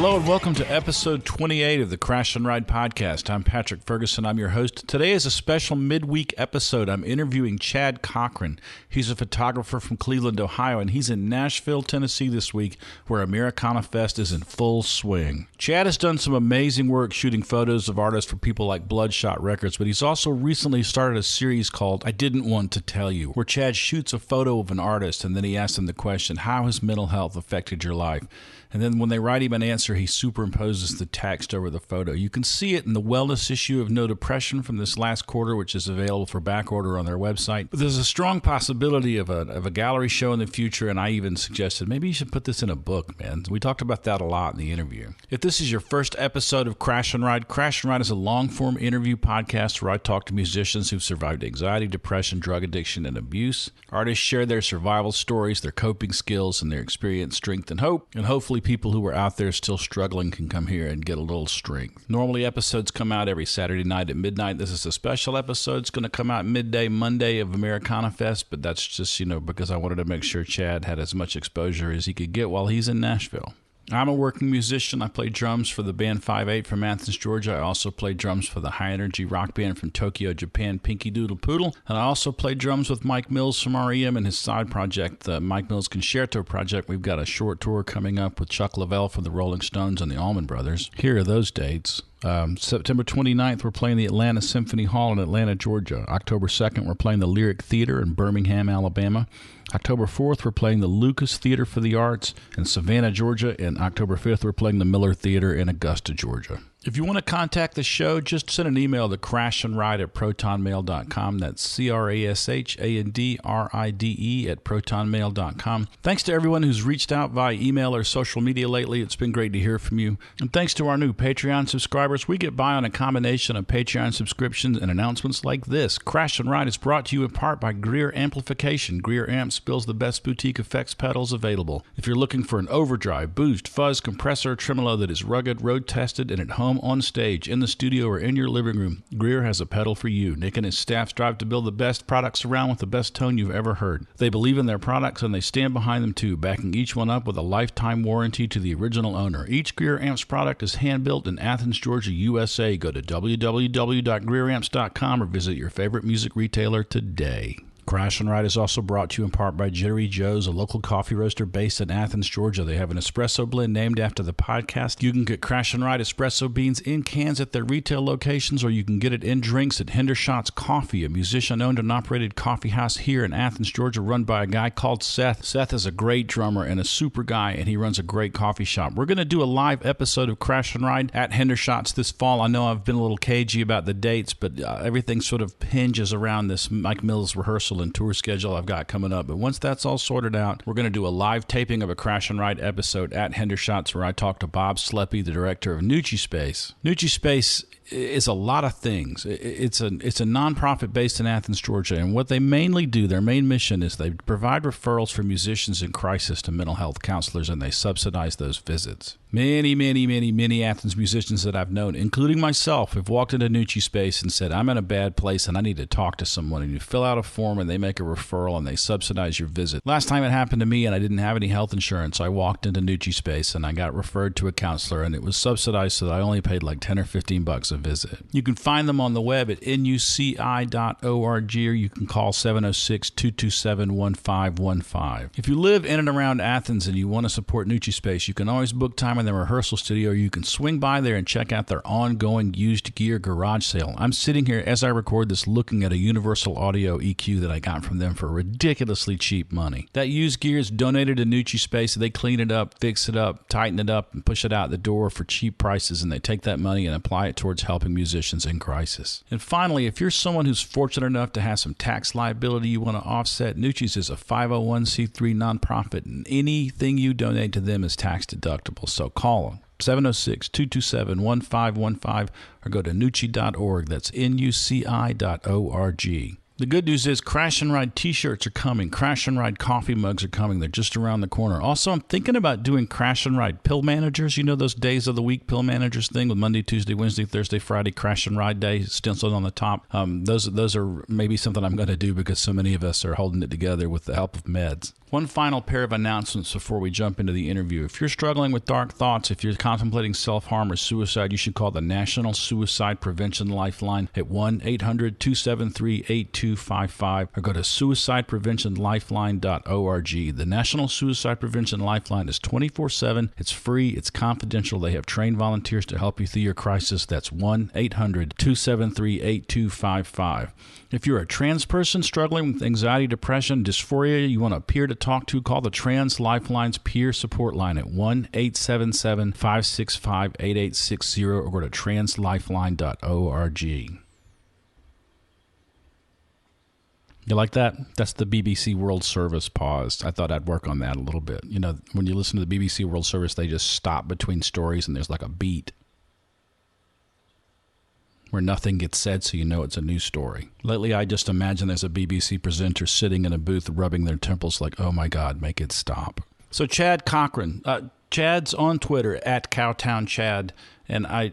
Hello and welcome to episode 28 of the Crash and Ride podcast. I'm Patrick Ferguson. I'm your host. Today is a special midweek episode. I'm interviewing Chad Cochran. He's a photographer from Cleveland, Ohio, and he's in Nashville, Tennessee this week, where Americana Fest is in full swing. Chad has done some amazing work shooting photos of artists for people like Bloodshot Records, but he's also recently started a series called I Didn't Want to Tell You, where Chad shoots a photo of an artist and then he asks them the question, how has mental health affected your life? And then when they write him an answer, he superimposes the text over the photo. You can see it in the wellness issue of No Depression from this last quarter, which is available for back order on their website. But there's a strong possibility of a gallery show in the future, and I even suggested maybe you should put this in a book, man. We talked about that a lot in the interview. If this is your first episode of Crash and Ride is a long-form interview podcast where I talk to musicians who've survived anxiety, depression, drug addiction, and abuse. Artists share their survival stories, their coping skills, and their experience, strength, and hope, and hopefully people who are out there still struggling can come here and get a little strength. Normally, episodes come out every Saturday night at midnight. This is a special episode. It's going to come out midday Monday of Americana Fest, but that's just, because I wanted to make sure Chad had as much exposure as he could get while he's in Nashville. I'm a working musician. I play drums for the band 5/8 from Athens, Georgia. I also play drums for the high-energy rock band from Tokyo, Japan, Pinky Doodle Poodle. And I also play drums with Mike Mills from REM and his side project, the Mike Mills Concerto Project. We've got a short tour coming up with Chuck Leavell from the Rolling Stones and the Allman Brothers. Here are those dates. September 29th, we're playing the Atlanta Symphony Hall in Atlanta, Georgia. October 2nd, we're playing the Lyric Theater in Birmingham, Alabama. October 4th, we're playing the Lucas Theater for the Arts in Savannah, Georgia. And October 5th, we're playing the Miller Theater in Augusta, Georgia. If you want to contact the show, just send an email to crashandride@protonmail.com. That's crashandride@protonmail.com. Thanks to everyone who's reached out via email or social media lately. It's been great to hear from you. And thanks to our new Patreon subscribers. We get by on a combination of Patreon subscriptions and announcements like this. Crash and Ride is brought to you in part by Greer Amplification. Greer Amps builds the best boutique effects pedals available. If you're looking for an overdrive, boost, fuzz, compressor, tremolo that is rugged, road-tested, and at home, on stage, in the studio, or in your living room, Greer has a pedal for you. Nick and his staff strive to build the best products around with the best tone you've ever heard. They believe in their products and they stand behind them too, backing each one up with a lifetime warranty to the original owner. Each Greer Amps product is hand-built in Athens, Georgia, USA. Go to www.greeramps.com or visit your favorite music retailer today. Crash and Ride is also brought to you in part by Jittery Joe's, a local coffee roaster based in Athens, Georgia. They have an espresso blend named after the podcast. You can get Crash and Ride espresso beans in cans at their retail locations, or you can get it in drinks at Hendershot's Coffee, a musician-owned and operated coffee house here in Athens, Georgia, run by a guy called Seth. Seth is a great drummer and a super guy, and he runs a great coffee shop. We're going to do a live episode of Crash and Ride at Hendershot's this fall. I know I've been a little cagey about the dates, but everything sort of hinges around this Mike Mills rehearsal and tour schedule I've got coming up. But once that's all sorted out, we're going to do a live taping of a Crash and Ride episode at Hendershot's where I talk to Bob Sleppy, the director of Nucci Space. Nucci Space is a lot of things. It's a nonprofit based in Athens, Georgia, and what they mainly do, their main mission is they provide referrals for musicians in crisis to mental health counselors, and they subsidize those visits. Many Athens musicians that I've known, including myself, have walked into Nucci Space and said, I'm in a bad place and I need to talk to someone. And you fill out a form and they make a referral and they subsidize your visit. Last time it happened to me and I didn't have any health insurance, I walked into Nucci Space and I got referred to a counselor, and it was subsidized so that I only paid like $10 or $15 a visit. You can find them on the web at nuci.org, or you can call 706-227-1515. If you live in and around Athens and you want to support Nucci Space, you can always book time in their rehearsal studio, or you can swing by there and check out their ongoing used gear garage sale. I'm sitting here as I record this looking at a Universal Audio EQ that I got from them for ridiculously cheap money. That used gear is donated to Nucci Space. They clean it up, fix it up, tighten it up, and push it out the door for cheap prices, and they take that money and apply it towards helping musicians in crisis. And finally, if you're someone who's fortunate enough to have some tax liability you want to offset, Nucci's is a 501c3 nonprofit, and anything you donate to them is tax deductible. So call them, 706-227-1515, or go to nucci.org. That's nuci.org. The good news is Crash and Ride t-shirts are coming. Crash and Ride coffee mugs are coming. They're just around the corner. Also, I'm thinking about doing Crash and Ride pill managers. You know those days of the week pill managers thing with Monday, Tuesday, Wednesday, Thursday, Friday, Crash and Ride day stenciled on the top. Those are maybe something I'm going to do because so many of us are holding it together with the help of meds. One final pair of announcements before we jump into the interview. If you're struggling with dark thoughts, if you're contemplating self-harm or suicide, you should call the National Suicide Prevention Lifeline at 1-800-273-8255 or go to suicidepreventionlifeline.org. The National Suicide Prevention Lifeline is 24/7. It's free. It's confidential. They have trained volunteers to help you through your crisis. That's 1-800-273-8255. If you're a trans person struggling with anxiety, depression, dysphoria, you want a peer to talk to, call the Trans Lifeline's peer support line at 1-877-565-8860 or go to translifeline.org. You like that? That's the BBC World Service pause. I thought I'd work on that a little bit. You know, when you listen to the BBC World Service, they just stop between stories and there's like a beat where nothing gets said, so you know it's a news story. Lately, I just imagine there's a BBC presenter sitting in a booth rubbing their temples like, oh my God, make it stop. So Chad Cochran, Chad's on Twitter at CowtownChad, and I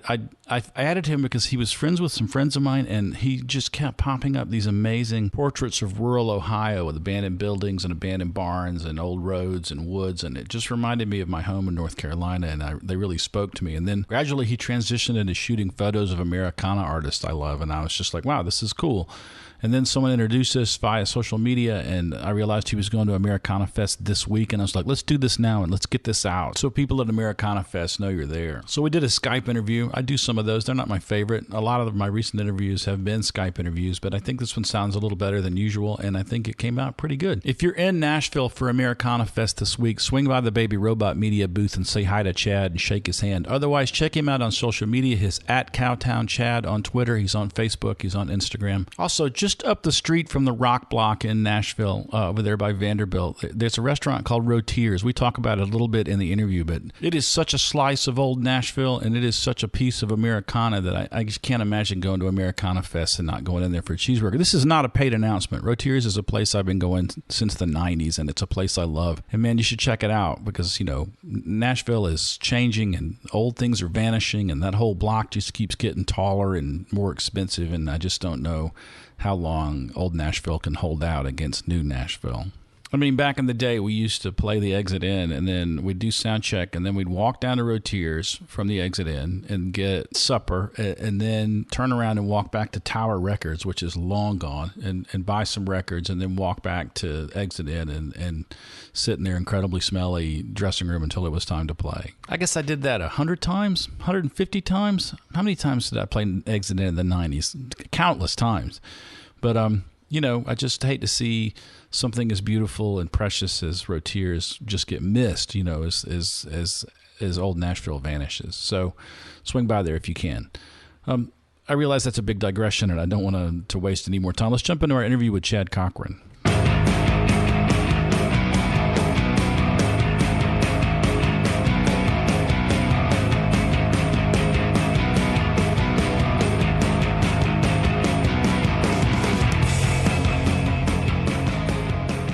added him because he was friends with some friends of mine, and he just kept popping up these amazing portraits of rural Ohio with abandoned buildings and abandoned barns and old roads and woods, and it just reminded me of my home in North Carolina, and they really spoke to me. And then gradually he transitioned into shooting photos of Americana artists I love, and I was just like, wow, this is cool. And then someone introduced us via social media, and I realized he was going to Americana Fest this week, and I was like, let's do this now and let's get this out so people at Americana Fest know you're there. So we did a Skype interview. I do some of those. They're not my favorite. A lot of my recent interviews have been Skype interviews, but I think this one sounds a little better than usual, and I think it came out pretty good. If you're in Nashville for Americana Fest this week, swing by the Baby Robot Media booth and say hi to Chad and shake his hand. Otherwise, check him out on social media. He's at CowtownChad on Twitter. He's on Facebook. He's on Instagram. Also, just up the street from the Rock Block in Nashville, over there by Vanderbilt, there's a restaurant called Rotiers. We talk about it a little bit in the interview, but it is such a slice of old Nashville, and it is such a piece of Americana that I just can't imagine going to Americana Fest and not going in there for a cheeseburger. This is not a paid announcement. Rotiers is a place I've been going since the 90s, and it's a place I love. And man, you should check it out because, you know, Nashville is changing and old things are vanishing, and that whole block just keeps getting taller and more expensive, and I just don't know how long old Nashville can hold out against new Nashville. I mean, back in the day, we used to play the Exit In, and then we'd do sound check, and then we'd walk down to Rotiers from the Exit In and get supper, and then turn around and walk back to Tower Records, which is long gone, and buy some records, and then walk back to Exit In and sit in their incredibly smelly dressing room until it was time to play. I guess I did that 100 times, 150 times. How many times did I play Exit In the 90s? Countless times. But, you know, I just hate to see something as beautiful and precious as Rotiers just get missed, you know, as old Nashville vanishes. So swing by there if you can. I realize that's a big digression, and I don't want to waste any more time. Let's jump into our interview with Chad Cochran.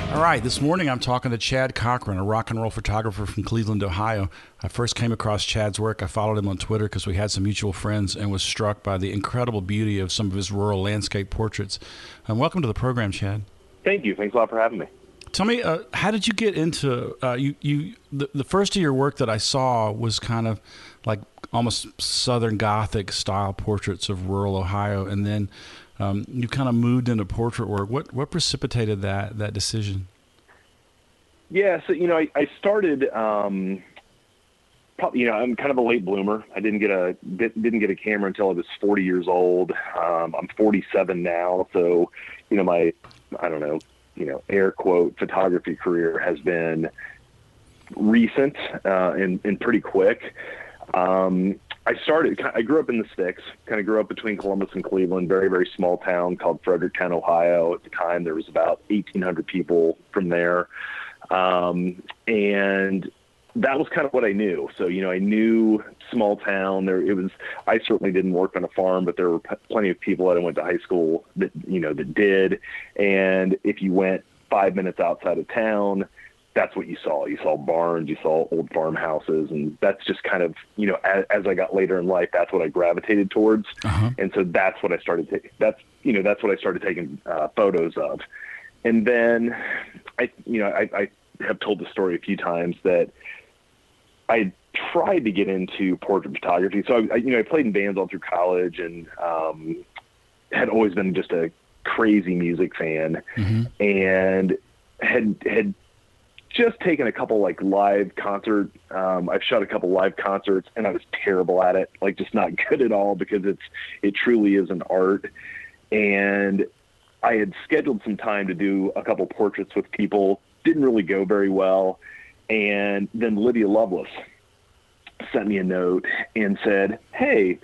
All right, this morning I'm talking to Chad Cochran, a rock and roll photographer from Cleveland, Ohio. I first came across Chad's work. I followed him on Twitter because we had some mutual friends and was struck by the incredible beauty of some of his rural landscape portraits. Welcome to the program, Chad. Thank you. Thanks a lot for having me. Tell me, how did you get into the first of your work that I saw was kind of like almost Southern Gothic style portraits of rural Ohio, and then you kind of moved into portrait work. What precipitated that decision? Yeah, so I started. Probably, I'm kind of a late bloomer. I didn't get a camera until I was 40 years old. I'm 47 now, so my air quote photography career has been recent and pretty quick. I grew up in the sticks, kind of grew up between Columbus and Cleveland, very, very small town called Fredericktown, Ohio. At the time, there was about 1,800 people from there. And that was kind of what I knew. So, I knew small town. I certainly didn't work on a farm, but there were plenty of people that I went to high school that did. And if you went 5 minutes outside of town, that's what you saw. You saw barns, you saw old farmhouses, and that's just kind of, as I got later in life, that's what I gravitated towards. Uh-huh. And so that's what I started taking photos of. And then I have told the story a few times that I tried to get into portrait photography. So I played in bands all through college and had always been just a crazy music fan, and had just taken a couple like live concert. I've shot a couple live concerts, and I was terrible at it, like just not good at all, because it truly is an art. And I had scheduled some time to do a couple portraits with people, didn't really go very well. And then Lydia Lovelace sent me a note and said, "Hey,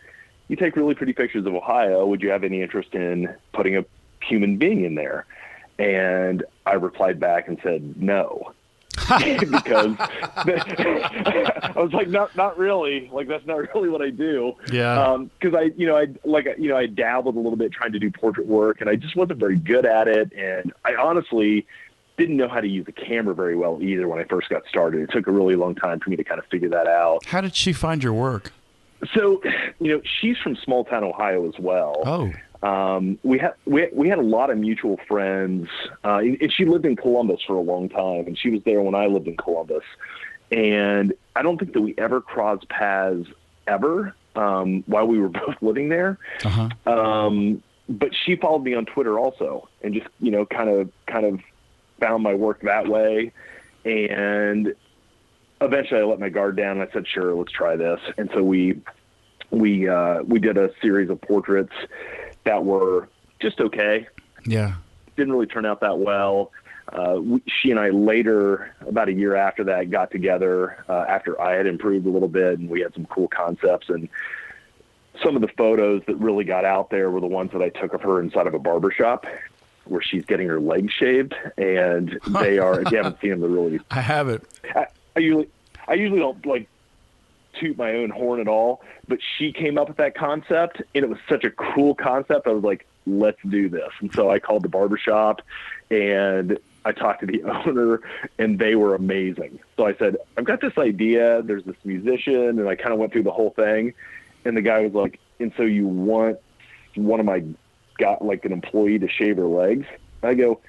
you take really pretty pictures of Ohio. Would you have any interest in putting a human being in there?" And I replied back and said, "No." Because I was like, not really. Like, that's not really what I do. Yeah. Because I dabbled a little bit trying to do portrait work, and I just wasn't very good at it. And I honestly didn't know how to use the camera very well either when I first got started. It took a really long time for me to kind of figure that out. How did she find your work? So, she's from small town Ohio as well. Oh. We had a lot of mutual friends, and she lived in Columbus for a long time, and she was there when I lived in Columbus. And I don't think that we ever crossed paths ever while we were both living there. But she followed me on Twitter also, and just kind of found my work that way. And eventually, I let my guard down, and I said, "Sure, let's try this." And so we did a series of portraits that were just okay. Yeah. Didn't really turn out that well. She and I later, about a year after that, got together after I had improved a little bit, and we had some cool concepts. And some of the photos that really got out there were the ones that I took of her inside of a barbershop where she's getting her legs shaved. And they are, if you haven't seen them, they're really... I haven't. I usually don't like toot my own horn at all, but she came up with that concept, and it was such a cool concept. I was like, let's do this. And so I called the barbershop, and I talked to the owner, and they were amazing. So I said, "I've got this idea. There's this musician," and I kind of went through the whole thing. And the guy was like, "And so you want one of my like an employee to shave her legs?" I go,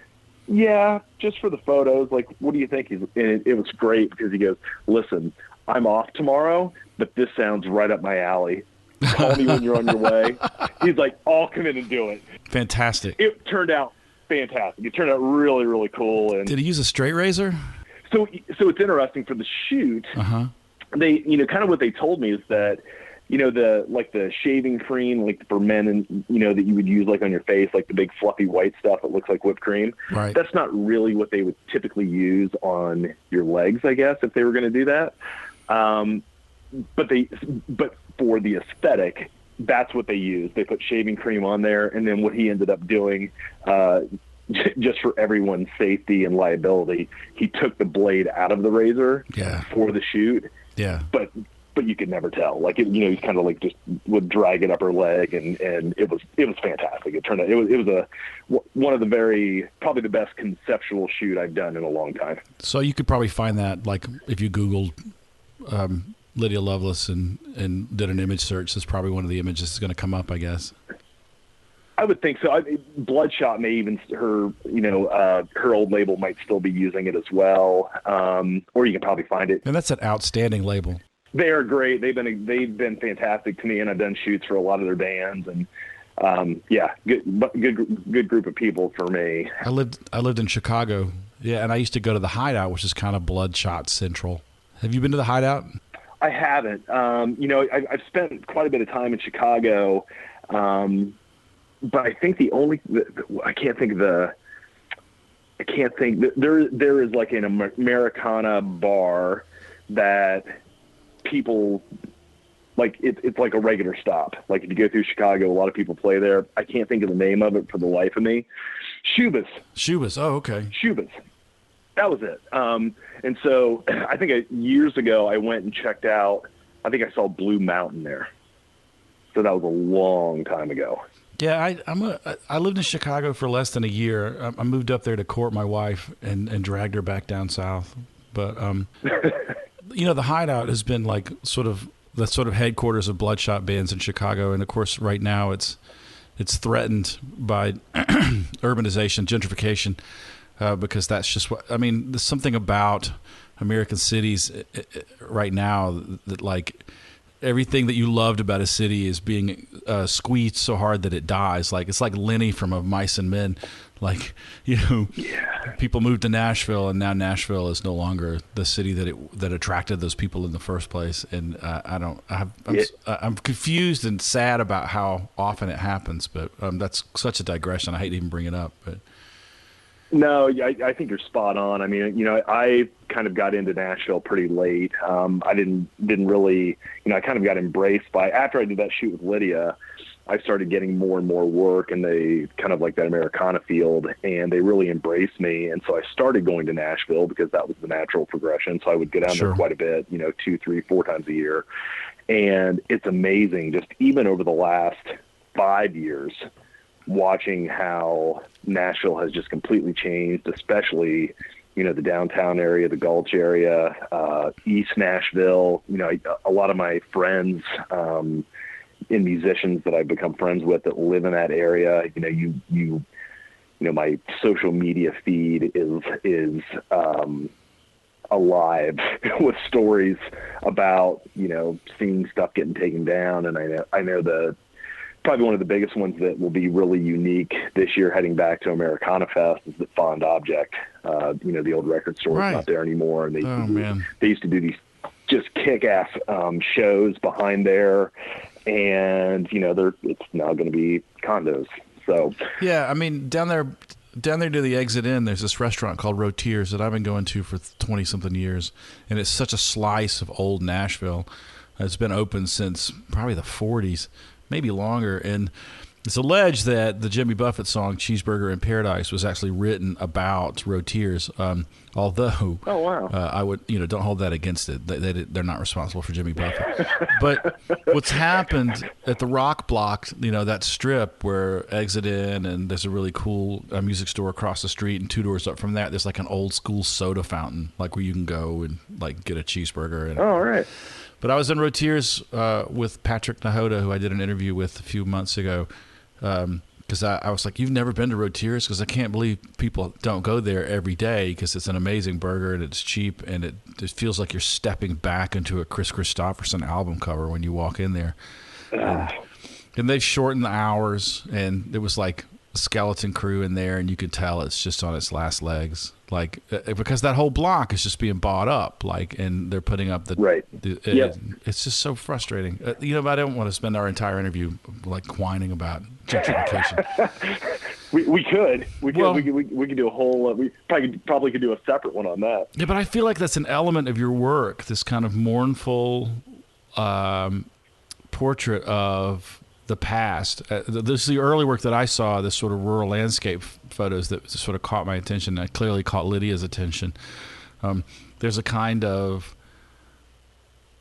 "Yeah, just for the photos. Like, what do you think?" And it was great because he goes, "Listen, I'm off tomorrow, but this sounds right up my alley. Call me when you're on your way." He's like, "I'll come in and do it." Fantastic. It turned out fantastic. It turned out really, really cool. And did he use a straight razor? So it's interesting for the shoot. They, kind of what they told me is that, the shaving cream, like for men, and that you would use like on your face, like the big fluffy white stuff that looks like whipped cream. Right. That's not really what they would typically use on your legs, I guess, if they were going to do that. But for the aesthetic, that's what they use. They put shaving cream on there, and then what he ended up doing, just for everyone's safety and liability, he took the blade out of the razor for the shoot. Yeah. But you could never tell. Like, he's kind of like just would drag it up her leg, and it was fantastic. It turned out it was one of the probably the best conceptual shoot I've done in a long time. So you could probably find that, like, if you Googled Lydia Lovelace and did an image search, that's probably one of the images that's going to come up, I guess. I would think so. Bloodshot may even her old label might still be using it as well, or you can probably find it. And that's an outstanding label. They are great. They've been fantastic to me, and I've done shoots for a lot of their bands, and good group of people for me. I lived in Chicago, and I used to go to the Hideout, which is kind of Bloodshot Central. Have you been to the Hideout? I haven't. I've spent quite a bit of time in Chicago, but I think I can't think there is like an Americana bar that people like. It's like a regular stop. Like if you go through Chicago, a lot of people play there. I can't think of the name of it for the life of me. Shubas. Oh, okay. Shubas. That was it. And so I think years ago I went and checked out, I think I saw Blue Mountain there. So that was a long time ago. Yeah, I lived in Chicago for less than a year. I moved up there to court my wife and dragged her back down south. But, the Hideout has been like the sort of headquarters of Bloodshot bands in Chicago. And, of course, right now it's threatened by urbanization, gentrification. because that's just what I mean. There's something about American cities right now that like everything that you loved about a city is being squeezed so hard that it dies. Like it's like Lenny from Of Mice and Men. Like, you know, people moved to Nashville, and now Nashville is no longer the city that attracted those people in the first place. And I'm confused and sad about how often it happens. But that's such a digression. I hate to even bring it up. But no, I think you're spot on. I mean, you know, I kind of got into Nashville pretty late. I didn't really, you know, I kind of got embraced by after I did that shoot with Lydia. I started getting more and more work, and they kind of like that Americana field, and they really embraced me. And so I started going to Nashville because that was the natural progression. So I would go down there quite a bit, you know, 2, 3, 4 times a year. And it's amazing, just even over the last 5 years, watching how Nashville has just completely changed, especially, you know, the downtown area, the Gulch area, East Nashville. You know, a lot of my friends, and musicians that I've become friends with that live in that area, you know, you know, my social media feed is alive with stories about, you know, seeing stuff getting taken down. And I know probably one of the biggest ones that will be really unique this year heading back to Americana Fest is the Fond Object. You know, the old record store is not there anymore. And they used to do these just kick-ass shows behind there. And, you know, it's now going to be condos. So, yeah, I mean, down there to the exit in, there's this restaurant called Rotiers that I've been going to for 20-something years. And it's such a slice of old Nashville. It's been open since probably the 40s, maybe longer. And it's alleged that the Jimmy Buffett song Cheeseburger in Paradise was actually written about Rotiers. Although, oh wow, I would, you know, don't hold that against it. They're not responsible for Jimmy Buffett. But what's happened at the Rock Block, you know, that strip where exit in, and there's a really cool music store across the street, and 2 doors up from that, there's like an old school soda fountain, like where you can go and like get a cheeseburger. And, all right. But I was in Rotiers with Patrick Nahoda, who I did an interview with a few months ago. Because I was like, you've never been to Rotiers? Because I can't believe people don't go there every day, because it's an amazing burger and it's cheap, and it just feels like you're stepping back into a Chris Christopherson album cover when you walk in there. And they've shortened the hours, and there was like a skeleton crew in there, and you could tell it's just on its last legs. Like, because that whole block is just being bought up, like, and they're putting up it's just so frustrating. You know, I don't want to spend our entire interview like whining about gentrification. we could do a whole. We probably could do a separate one on that. Yeah, but I feel like that's an element of your work. This kind of mournful portrait of the past. This is the early work that I saw, this sort of rural landscape photos that sort of caught my attention. I clearly caught Lydia's attention. There's a kind of,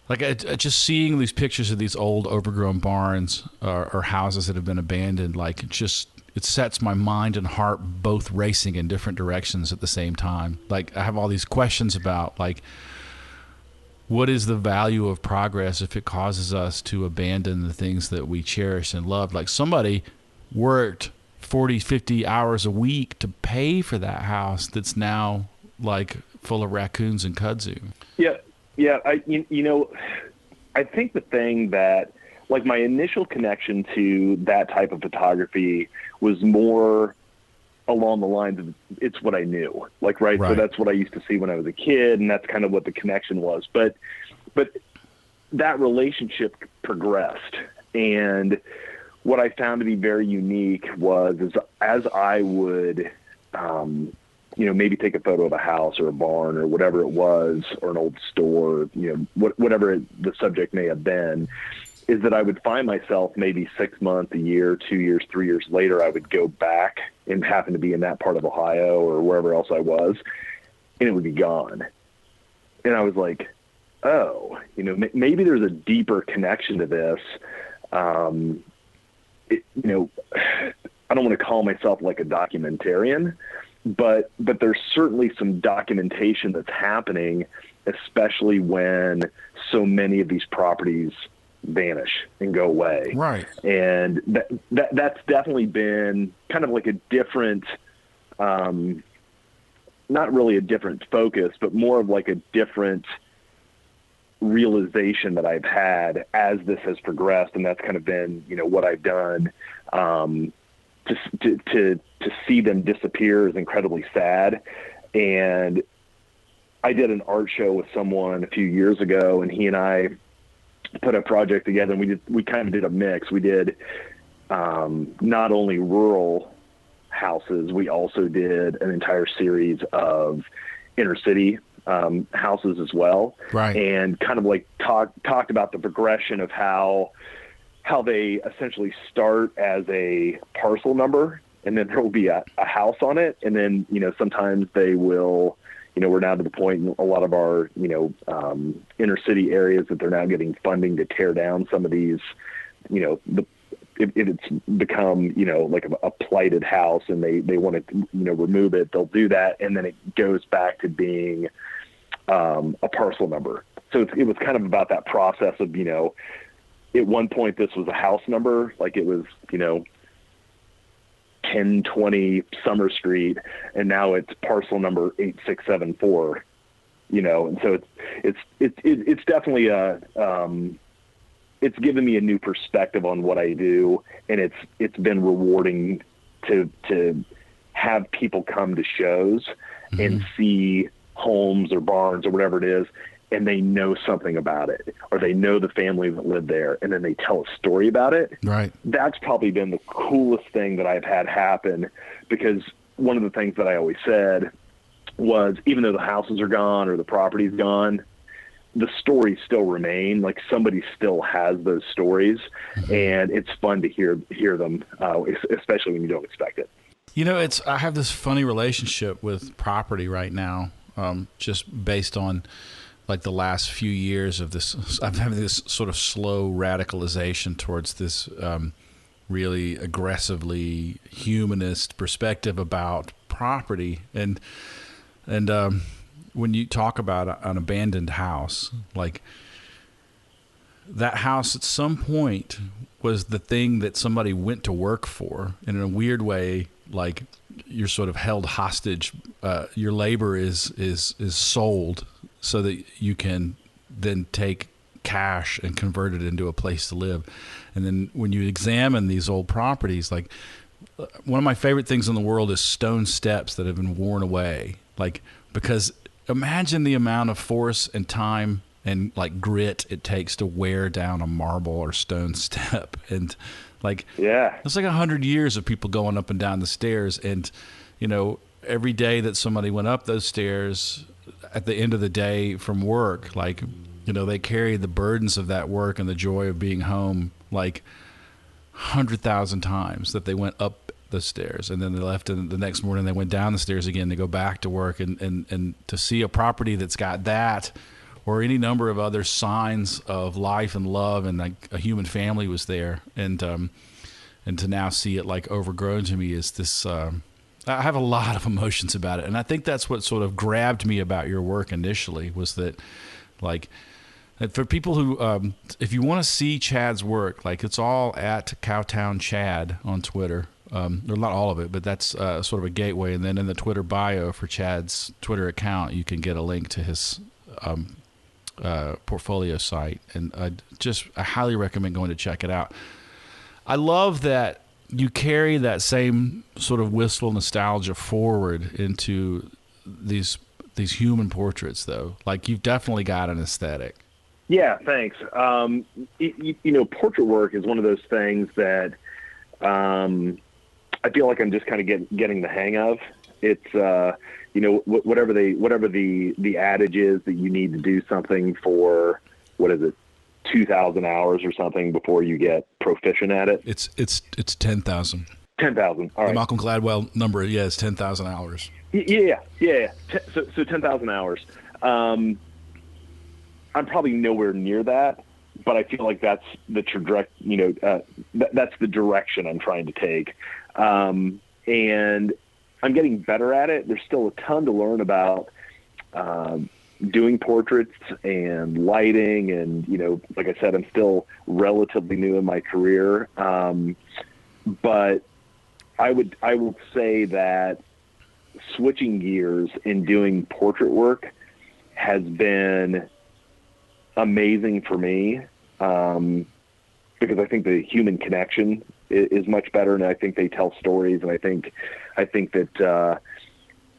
like, just seeing these pictures of these old overgrown barns or houses that have been abandoned, like, it sets my mind and heart both racing in different directions at the same time. Like, I have all these questions about, like, what is the value of progress if it causes us to abandon the things that we cherish and love? Like, somebody worked 40, 50 hours a week to pay for that house that's now like full of raccoons and kudzu. Yeah. You know, I think the thing that, like, my initial connection to that type of photography was more along the lines of it's what I knew, like, right. So that's what I used to see when I was a kid, and that's kind of what the connection was. But that relationship progressed, and what I found to be very unique was as I would, you know, maybe take a photo of a house or a barn or whatever it was, or an old store, you know, whatever the subject may have been, is that I would find myself maybe 6 months, a year, 2 years, 3 years later, I would go back and happen to be in that part of Ohio or wherever else I was, and it would be gone. And I was like, oh, you know, maybe there's a deeper connection to this. You know, I don't want to call myself like a documentarian, but there's certainly some documentation that's happening, especially when so many of these properties vanish and go away. Right. And that's definitely been kind of like a different not really a different focus, but more of like a different realization that I've had as this has progressed. And that's kind of been, what I've done. To see them disappear is incredibly sad. And I did an art show with someone a few years ago, and he and I put a project together, and we kind of did a mix. We did not only rural houses, we also did an entire series of inner city houses as well. Right. And kind of like talked about the progression of how they essentially start as a parcel number, and then there will be a house on it. And then, sometimes they will, we're now to the point in a lot of our, inner city areas that they're now getting funding to tear down some of these, if it's become, like a plighted house and they want to, remove it, they'll do that. And then it goes back to being a parcel number. So it was kind of about that process of, at one point this was a house number, like it was, 1020 Summer Street, and now it's parcel number 8674, and so it's definitely it's given me a new perspective on what I do. And it's been rewarding to have people come to shows and see homes or barns or whatever it is, and they know something about it, or they know the family that lived there, and then they tell a story about it. Right. That's probably been the coolest thing that I've had happen, because one of the things that I always said was, even though the houses are gone or the property's gone, the stories still remain. Like, somebody still has those stories, and it's fun to hear them, especially when you don't expect it. I have this funny relationship with property right now, just based on like the last few years of this. I'm having this sort of slow radicalization towards this really aggressively humanist perspective about property. And when you talk about an abandoned house, like, that house at some point was the thing that somebody went to work for, and in a weird way, like, you're sort of held hostage. Your labor is sold so that you can then take cash and convert it into a place to live. And then when you examine these old properties, like, one of my favorite things in the world is stone steps that have been worn away. Like, because imagine the amount of force and time and like grit it takes to wear down a marble or stone step. And like, yeah, it's like 100 years of people going up and down the stairs. And, every day that somebody went up those stairs at the end of the day from work, like, they carried the burdens of that work and the joy of being home, like 100,000 times that they went up the stairs, and then they left, and the next morning they went down the stairs again to go back to work. And to see a property that's got that, or any number of other signs of life and love, and like a human family was there, and to now see it like overgrown to me is this. I have a lot of emotions about it, and I think that's what sort of grabbed me about your work initially, was that, like, for people who, if you want to see Chad's work, like, it's all at Cowtown Chad on Twitter. Or not all of it, but that's sort of a gateway. And then in the Twitter bio for Chad's Twitter account, you can get a link to his portfolio site. And I highly recommend going to check it out. I love that you carry that same sort of wistful nostalgia forward into these human portraits, though. Like, you've definitely got an aesthetic. Yeah, thanks. Portrait work is one of those things that I feel like I'm just kind of getting the hang of. It's whatever the adage is that you need to do something for, what is it, 2,000 hours or something before you get proficient at it. It's 10,000. 10,000. All right. The Malcolm Gladwell number, is 10,000 hours. Yeah. So 10,000 hours. I'm probably nowhere near that, but I feel like that's the that's the direction I'm trying to take. And I'm getting better at it. There's still a ton to learn about doing portraits and lighting, and like I said, I'm still relatively new in my career. But I would say that switching gears and doing portrait work has been amazing for me, because I think the human connection is much better, and I think they tell stories, and I think that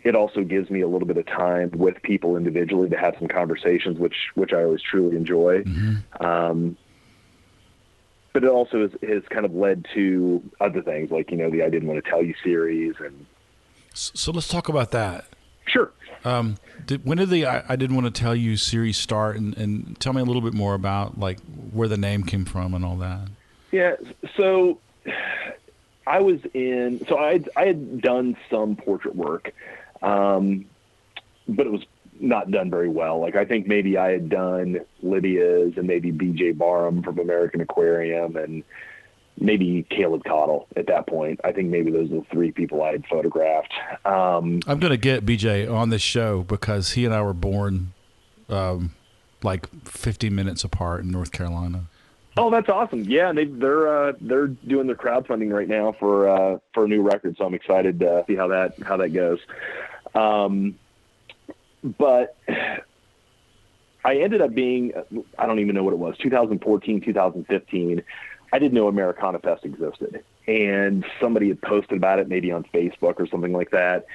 it also gives me a little bit of time with people individually to have some conversations, which I always truly enjoy. Mm-hmm. But it also has kind of led to other things like, the I Didn't Want to Tell You series. And so let's talk about that. Sure. When did the I Didn't Want to Tell You series start? And tell me a little bit more about like where the name came from and all that. Yeah. So I had done some portrait work, but it was not done very well. Like, I think maybe I had done Lydia's and maybe BJ Barham from American Aquarium and maybe Caleb Cottle at that point. I think maybe those are the three people I had photographed. I'm going to get BJ on this show because he and I were born like 50 minutes apart in North Carolina. Oh, that's awesome. Yeah. And they're doing their crowdfunding right now for a new record. So I'm excited to see how that goes. But I ended up being, I don't even know what it was, 2014, 2015. I didn't know Americana Fest existed. And somebody had posted about it maybe on Facebook or something like that.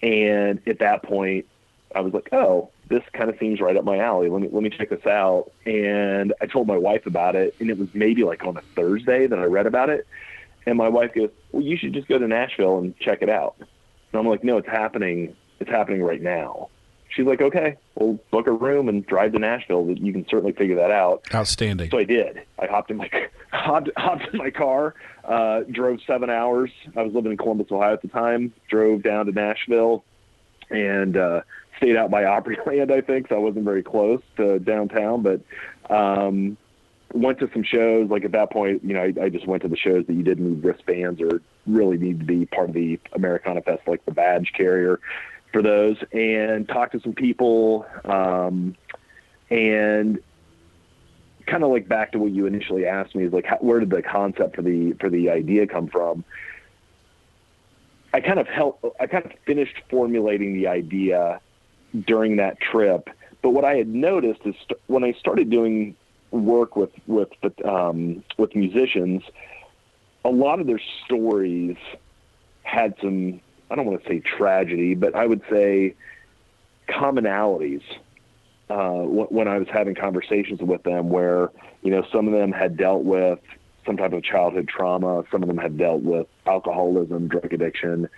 And at that point, I was like, oh, this kind of seems right up my alley. Let me check this out. And I told my wife about it, and it was maybe like on a Thursday that I read about it. And my wife goes, well, you should just go to Nashville and check it out. And I'm like, no, it's happening. It's happening right now. She's like, okay, we'll book a room and drive to Nashville. You can certainly figure that out. Outstanding. So I did. I hopped in my car, drove 7 hours. I was living in Columbus, Ohio at the time. Drove down to Nashville and stayed out by Opryland, I think. So I wasn't very close to downtown, but went to some shows. Like at that point, I just went to the shows that you didn't need wristbands or really need to be part of the Americana Fest, like the badge carrier for those, and talked to some people, and kind of like back to what you initially asked me is like, where did the concept for the idea come from? I kind of finished formulating the idea during that trip, but what I had noticed is when I started doing work with musicians, a lot of their stories had some, I don't want to say tragedy, but I would say commonalities when I was having conversations with them where, some of them had dealt with some type of childhood trauma. Some of them had dealt with alcoholism, drug addiction,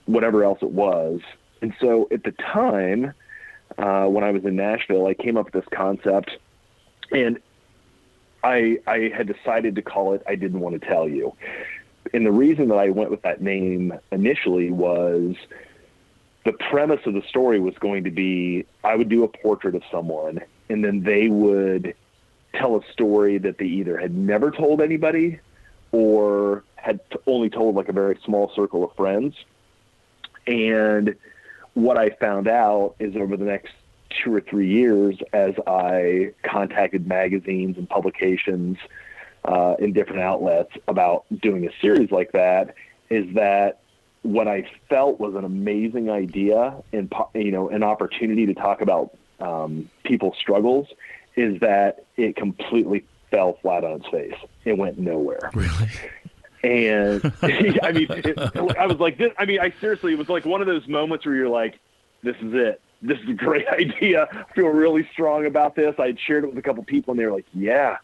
whatever else it was. And so at the time, when I was in Nashville, I came up with this concept, and I had decided to call it I Didn't Want to Tell You. And the reason that I went with that name initially was the premise of the story was going to be I would do a portrait of someone, and then they would tell a story that they either had never told anybody or had only told like a very small circle of friends. And what I found out is over the next 2 or 3 years, as I contacted magazines and publications in different outlets about doing a series like that, is that what I felt was an amazing idea and, an opportunity to talk about people's struggles is that it completely fell flat on its face. It went nowhere. Really? And I mean, I was like, it was like one of those moments where you're like, this is it. This is a great idea. I feel really strong about this. I had shared it with a couple people, and they were like, yeah,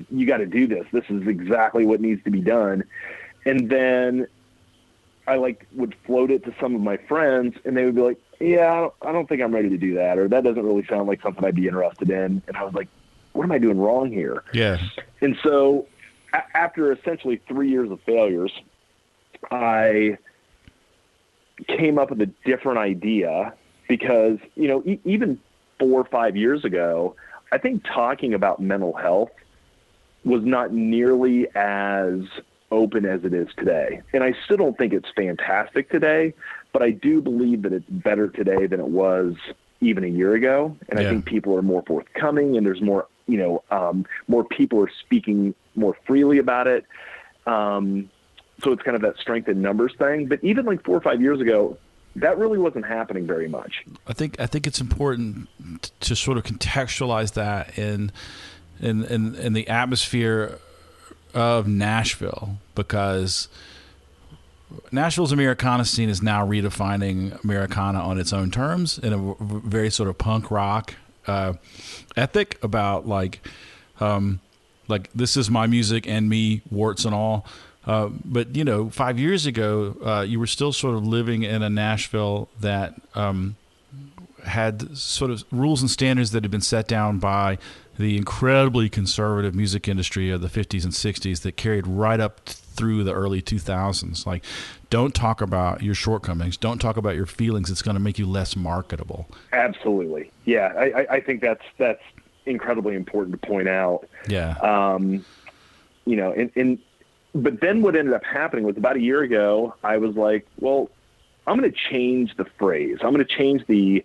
you got to do this. This is exactly what needs to be done. And then I would float it to some of my friends, and they would be like, yeah, I don't think I'm ready to do that. Or that doesn't really sound like something I'd be interested in. And I was like, what am I doing wrong here? Yeah. And so after essentially 3 years of failures, I came up with a different idea because, even 4 or 5 years ago, I think talking about mental health was not nearly as open as it is today. And I still don't think it's fantastic today, but I do believe that it's better today than it was even a year ago. And I think people are more forthcoming, and there's more, more people are speaking more freely about it. So it's kind of that strength in numbers thing. But even like 4 or 5 years ago, that really wasn't happening very much. I think it's important to sort of contextualize that in the atmosphere of Nashville, because Nashville's Americana scene is now redefining Americana on its own terms in a very sort of punk rock ethic about like this is my music and me, warts and all. But 5 years ago, you were still sort of living in a Nashville that had sort of rules and standards that had been set down by the incredibly conservative music industry of the 50s and 60s that carried right up through the early 2000s. Like, don't talk about your shortcomings. Don't talk about your feelings. It's going to make you less marketable. Absolutely. Yeah, I think that's incredibly important to point out. Yeah. But then what ended up happening was about a year ago, I was like, well, I'm going to change the phrase. I'm going to change the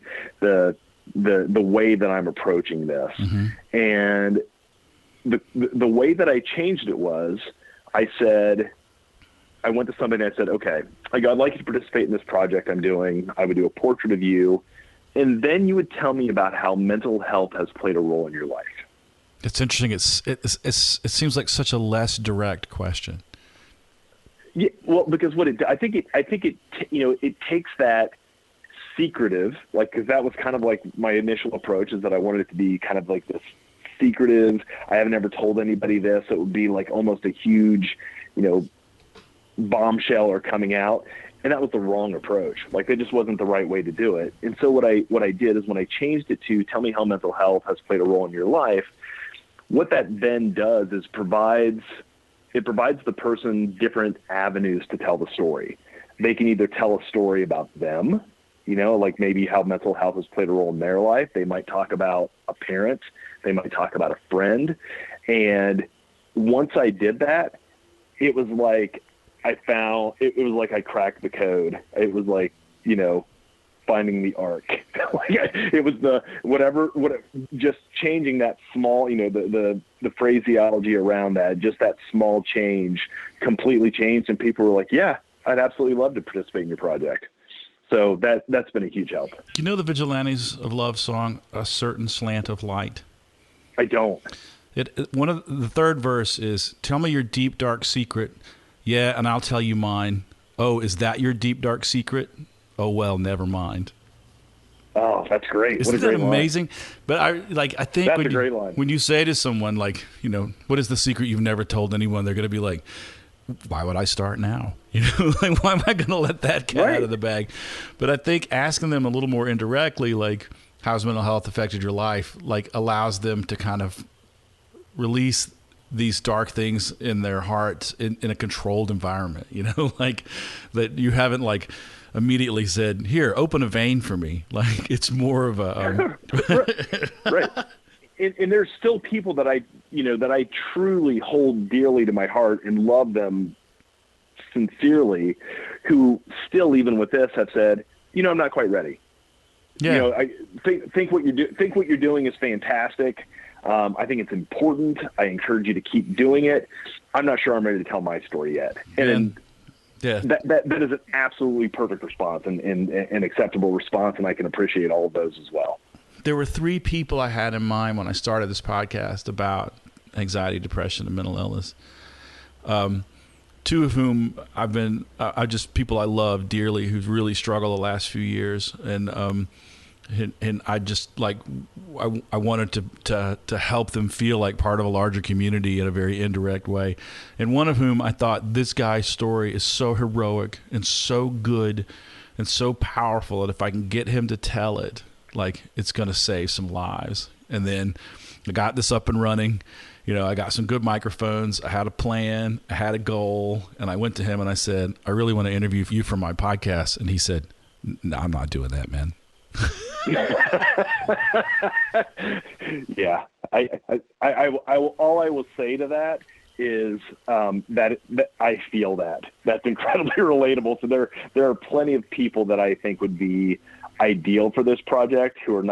way that I'm approaching this. Mm-hmm. And the way that I changed it was, I went to somebody and I said, okay, I'd like you to participate in this project I'm doing. I would do a portrait of you. And then you would tell me about how mental health has played a role in your life. It's interesting. It seems like such a less direct question. Yeah, well, because I think it takes that secretive, like, because that was kind of like my initial approach, is that I wanted it to be kind of like this secretive. I haven't ever told anybody this. It would be like almost a huge, bombshell or coming out. And that was the wrong approach. Like, that just wasn't the right way to do it. And so what I did is, when I changed it to tell me how mental health has played a role in your life, what that then does is provides the person different avenues to tell the story. They can either tell a story about them, like maybe how mental health has played a role in their life. They might talk about a parent. They might talk about a friend. And once I did that, it was like it was like I cracked the code. It was like, finding the ark. It was just changing that small, the phraseology around that, just that small change completely changed. And people were like, yeah, I'd absolutely love to participate in your project. So that's been a huge help. Do you know the Vigilantes of Love song, A Certain Slant of Light? I don't. One of the third verse is, tell me your deep, dark secret. Yeah, and I'll tell you mine. Oh, is that your deep, dark secret? Oh, well, never mind. Oh, that's great. Isn't that amazing? But I think that's a great line. When you say to someone, like, what is the secret you've never told anyone? They're going to be like, why would I start now? Like, why am I going to let that cat out of the bag? But I think asking them a little more indirectly, like, how's mental health affected your life, like, allows them to kind of release these dark things in their hearts in a controlled environment, like that you haven't like immediately said, here, open a vein for me. Like, it's more of a right. And there's still people that I truly hold dearly to my heart and love them sincerely, who still, even with this, have said, I'm not quite ready. Yeah. I think what you're doing is fantastic. I think it's important. I encourage you to keep doing it. I'm not sure I'm ready to tell my story yet. And that is an absolutely perfect response and an acceptable response, and I can appreciate all of those as well. There were three people I had in mind when I started this podcast about anxiety, depression, and mental illness. Two of whom are just people I love dearly, who've really struggled the last few years, and I just I wanted to help them feel like part of a larger community in a very indirect way. And one of whom I thought, this guy's story is so heroic and so good and so powerful that if I can get him to tell it, like, it's going to save some lives. And then I got this up and running. I got some good microphones. I had a plan. I had a goal. And I went to him and I said, I really want to interview you for my podcast. And he said, no, I'm not doing that, man. Yeah, all I will say to that is that I feel that's incredibly relatable. So there are plenty of people that I think would be ideal for this project who are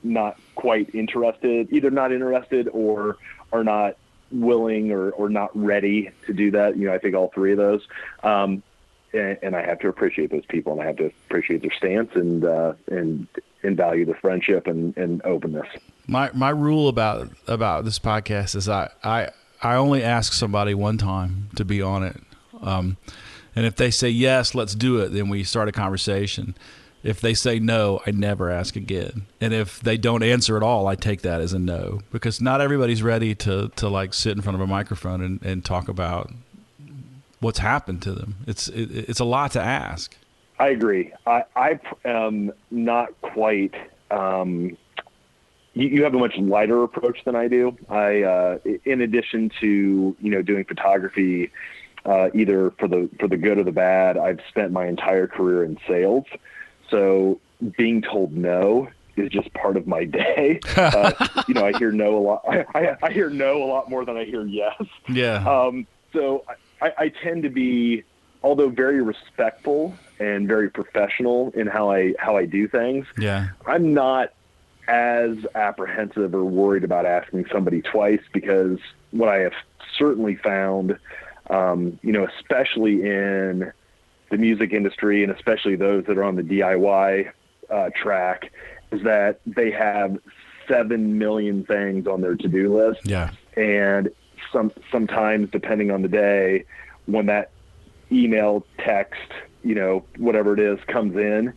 not quite interested, either not interested or are not willing or not ready to do that. I think all three of those. and I have to appreciate those people, and I have to appreciate their stance and value the friendship and openness. My rule about this podcast is I only ask somebody one time to be on it, and if they say yes, let's do it, then we start a conversation. If they say no, I never ask again. And if they don't answer at all, I take that as a no, because not everybody's ready to like sit in front of a microphone and talk about what's happened to them. It's a lot to ask. I agree. I am not quite. You have a much lighter approach than I do. In addition to doing photography, either for the good or the bad, I've spent my entire career in sales. So being told no is just part of my day. I hear no a lot. I hear no a lot more than I hear yes. Yeah. So I tend to be, although very respectful and very professional in how I do things. Yeah. I'm not as apprehensive or worried about asking somebody twice, because what I have certainly found, especially in the music industry, and especially those that are on the DIY track, is that they have 7 million things on their to-do list. Yeah. And sometimes, depending on the day, when that email, text, whatever it is comes in,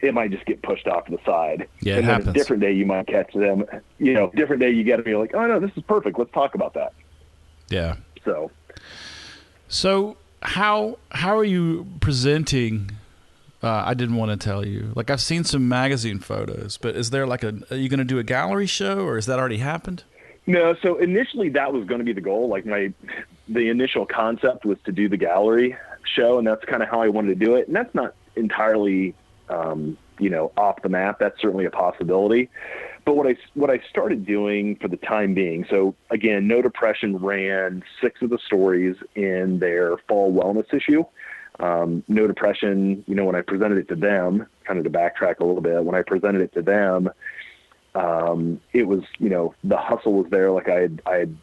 it might just get pushed off to the side. Yeah, and it then happens. A different day you might catch them, different day you get them, you're like, oh no, this is perfect. Let's talk about that. Yeah. So how are you presenting? I didn't want to tell you. Like, I've seen some magazine photos, but is there are you going to do a gallery show, or has that already happened? No. So initially that was going to be the goal. Like the initial concept was to do the gallery show, and that's kind of how I wanted to do it. And that's not entirely, off the map. That's certainly a possibility. But what I started doing for the time being, so again, No Depression ran 6 of the stories in their fall wellness issue. No Depression, when I presented it to them, kind of to backtrack a little bit, when I presented it to them, it was, the hustle was there. Like I had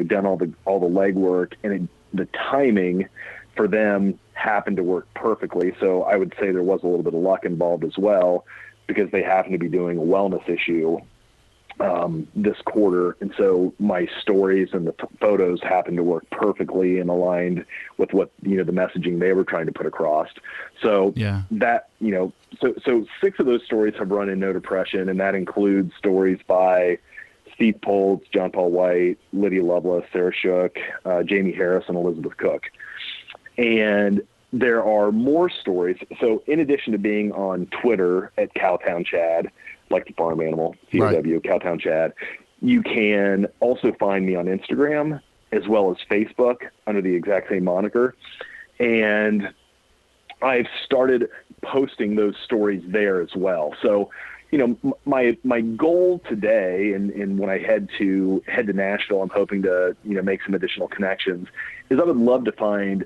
done all the legwork, and the timing for them happened to work perfectly. So I would say there was a little bit of luck involved as well, because they happened to be doing a wellness issue this quarter. And so my stories and the photos happened to work perfectly and aligned with what, the messaging they were trying to put across. So Yeah. that, so 6 of those stories have run in No Depression, and that includes stories by Steve Poltz, John Paul White, Lydia Lovelace, Sarah Shook, Jamie Harris, and Elizabeth Cook. And there are more stories. So in addition to being on Twitter at Cowtown Chad, like the farm animal, COW, Right. Cowtown Chad, you can also find me on Instagram as well as Facebook under the exact same moniker. And I've started posting those stories there as well. So, my goal today, and when I head to Nashville, I'm hoping to, make some additional connections, is I would love to find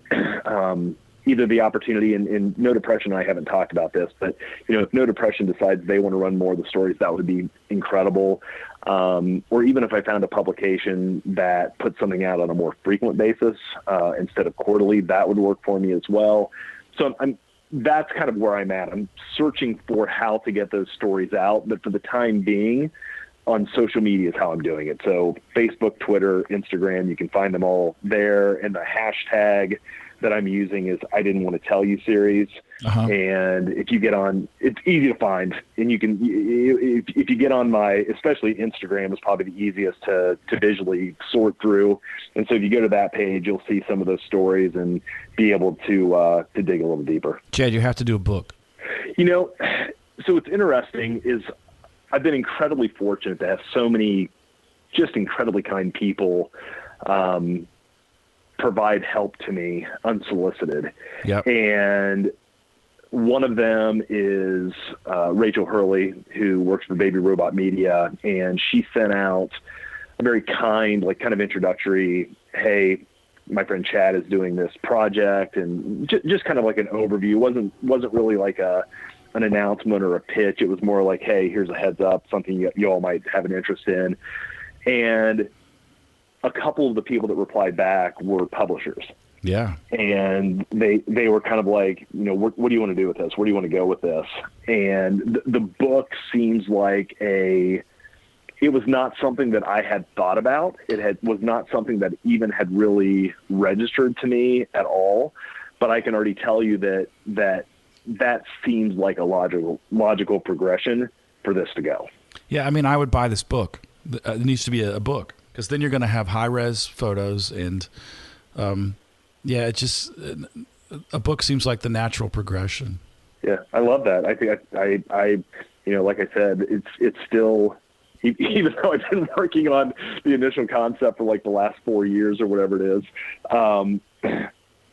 either the opportunity, and No Depression, I haven't talked about this, but, if No Depression decides they want to run more of the stories, that would be incredible. Or even if I found a publication that puts something out on a more frequent basis instead of quarterly, that would work for me as well. So that's kind of where I'm at. I'm searching for how to get those stories out, but for the time being, on social media is how I'm doing it. So Facebook, Twitter, Instagram, you can find them all there. And the hashtag that I'm using is I Didn't Want to Tell You series. Uh-huh. And if you get on, it's easy to find. And you can, if you get on especially Instagram is probably the easiest to visually sort through. And so if you go to that page, you'll see some of those stories and be able to dig a little deeper. Chad, you have to do a book. So what's interesting is I've been incredibly fortunate to have so many just incredibly kind people provide help to me unsolicited. Yep. And one of them is Rachel Hurley, who works for Baby Robot Media, and she sent out a very kind, kind of introductory, hey, my friend Chad is doing this project, and just kind of like an overview. Wasn't really like an announcement or a pitch. It was more like, hey, here's a heads up, something you all might have an interest in. And a couple of the people that replied back were publishers. Yeah. And they were kind of like, what do you want to do with this? Where do you want to go with this? And the book seems like it was not something that I had thought about. Was not something that even had really registered to me at all. But I can already tell you that seems like a logical progression for this to go. Yeah, I mean, I would buy this book. It needs to be a book, because then you're going to have high-res photos, and it just a book seems like the natural progression. Yeah, I love that. I think I like I said, it's still, even though I've been working on the initial concept for like the last 4 years or whatever it is,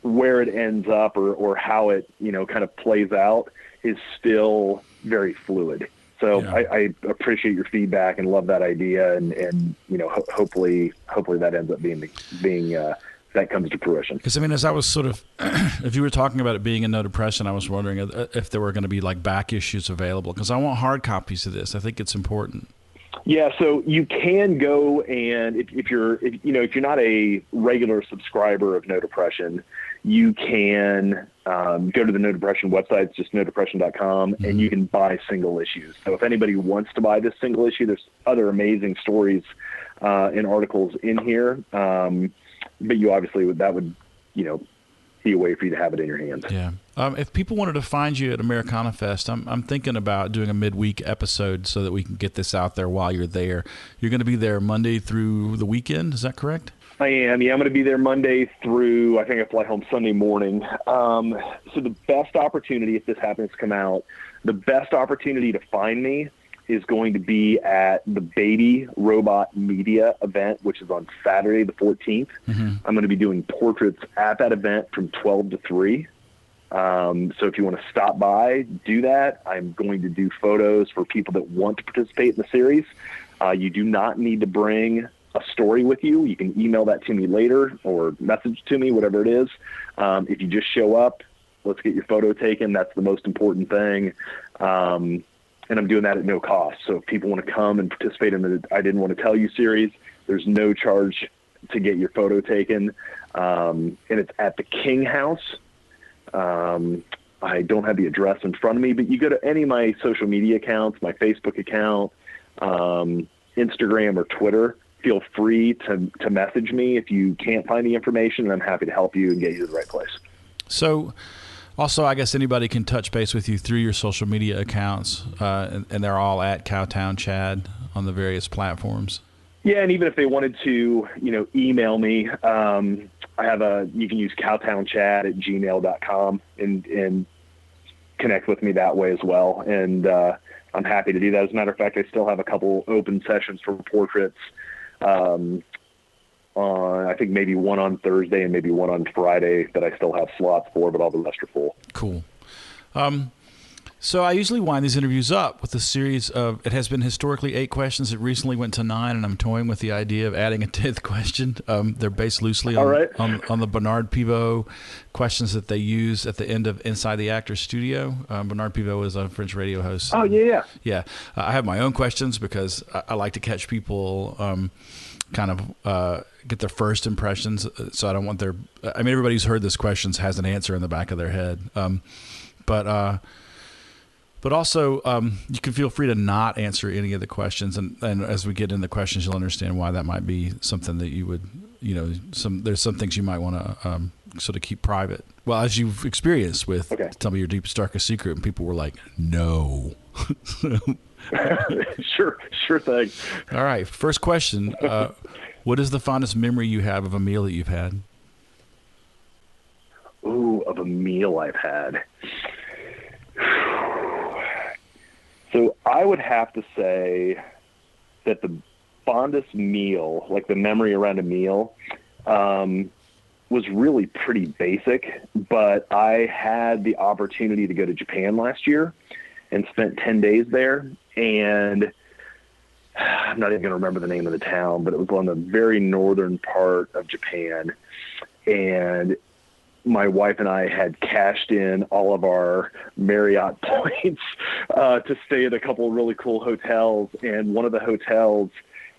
where it ends up or how it, kind of plays out is still very fluid. So yeah. I appreciate your feedback and love that idea. And hopefully that ends up being that comes to fruition. Because, I mean, as I was sort of, if you were talking about it being in No Depression, I was wondering if there were going to be like back issues available, because I want hard copies of this. I think it's important. Yeah, so you can go, and if you're not a regular subscriber of No Depression, you can go to the No Depression website. It's just nodepression.com, mm-hmm. and you can buy single issues. So if anybody wants to buy this single issue, there's other amazing stories and articles in here. But you obviously that would be a way for you to have it in your hands. Yeah. If people wanted to find you at Americana Fest, I'm thinking about doing a midweek episode so that we can get this out there while you're there. You're going to be there Monday through the weekend. Is that correct? I am. Yeah, I'm going to be there Monday through, I think I fly home Sunday morning. So the best opportunity, if this happens to come out, the best opportunity to find me is going to be at the Baby Robot Media event, which is on Saturday the 14th. Mm-hmm. I'm going to be doing portraits at that event from 12 to 3. So if you want to stop by, do that. I'm going to do photos for people that want to participate in the series. You do not need to bring a story with you. You can email that to me later or message to me, whatever it is. If you just show up, let's get your photo taken. That's the most important thing. And I'm doing that at no cost. So if people want to come and participate in the I Didn't Want to Tell You series, there's no charge to get your photo taken. And it's at the King House. I don't have the address in front of me, but you go to any of my social media accounts, my Facebook account, Instagram or Twitter, feel free to message me if you can't find the information, and I'm happy to help you and get you to the right place. So also, I guess anybody can touch base with you through your social media accounts, and they're all at Cowtown Chad on the various platforms. Yeah, and even if they wanted to, email me, you can use cowtownchad@gmail.com and connect with me that way as well. And I'm happy to do that. As a matter of fact, I still have a couple open sessions for portraits. I think maybe one on Thursday and maybe one on Friday that I still have slots for, but all the rest are full. Cool. So I usually wind these interviews up with a series of, it has been historically 8 questions. It recently went to 9, and I'm toying with the idea of adding a 10th question. They're based loosely on the Bernard Pivot questions that they use at the end of Inside the Actor's Studio. Bernard Pivot is a French radio host. Oh, yeah. Yeah. I have my own questions because I like to catch people kind of get their first impressions. So I don't want everybody who's heard this questions has an answer in the back of their head. But also, you can feel free to not answer any of the questions. And as we get into the questions, you'll understand why that might be something that you would, there's some things you might want to sort of keep private. Well, as you've experienced with Tell Me Your Deepest, Darkest Secret, and people were like, no. Sure thing. All right. First question. What is the fondest memory you have of a meal that you've had? Ooh, of a meal I've had. So I would have to say that the fondest meal, like the memory around a meal, was really pretty basic, but I had the opportunity to go to Japan last year and spent 10 days there. And I'm not even going to remember the name of the town, but it was on the very northern part of Japan. And my wife and I had cashed in all of our Marriott points to stay at a couple of really cool hotels. And one of the hotels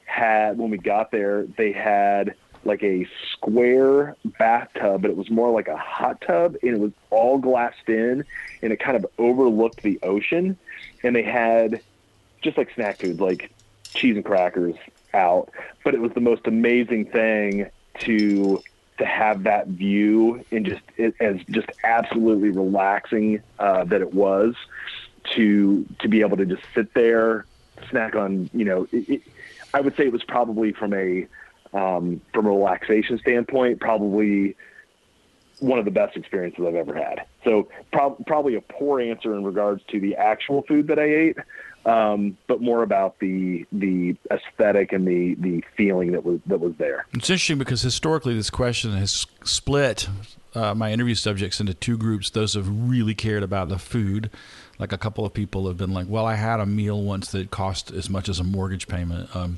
had, when we got there, they had like a square bathtub, but it was more like a hot tub, and it was all glassed in, and it kind of overlooked the ocean. And they had just like snack foods, like cheese and crackers out, but it was the most amazing thing to have that view, and as just absolutely relaxing that it was to be able to just sit there, snack on, I would say it was probably from a relaxation standpoint, probably one of the best experiences I've ever had. So probably a poor answer in regards to the actual food that I ate, but more about the aesthetic and the feeling that was there. It's interesting because historically this question has split my interview subjects into two groups. Those who have really cared about the food. Like a couple of people have been like, well, I had a meal once that cost as much as a mortgage payment, and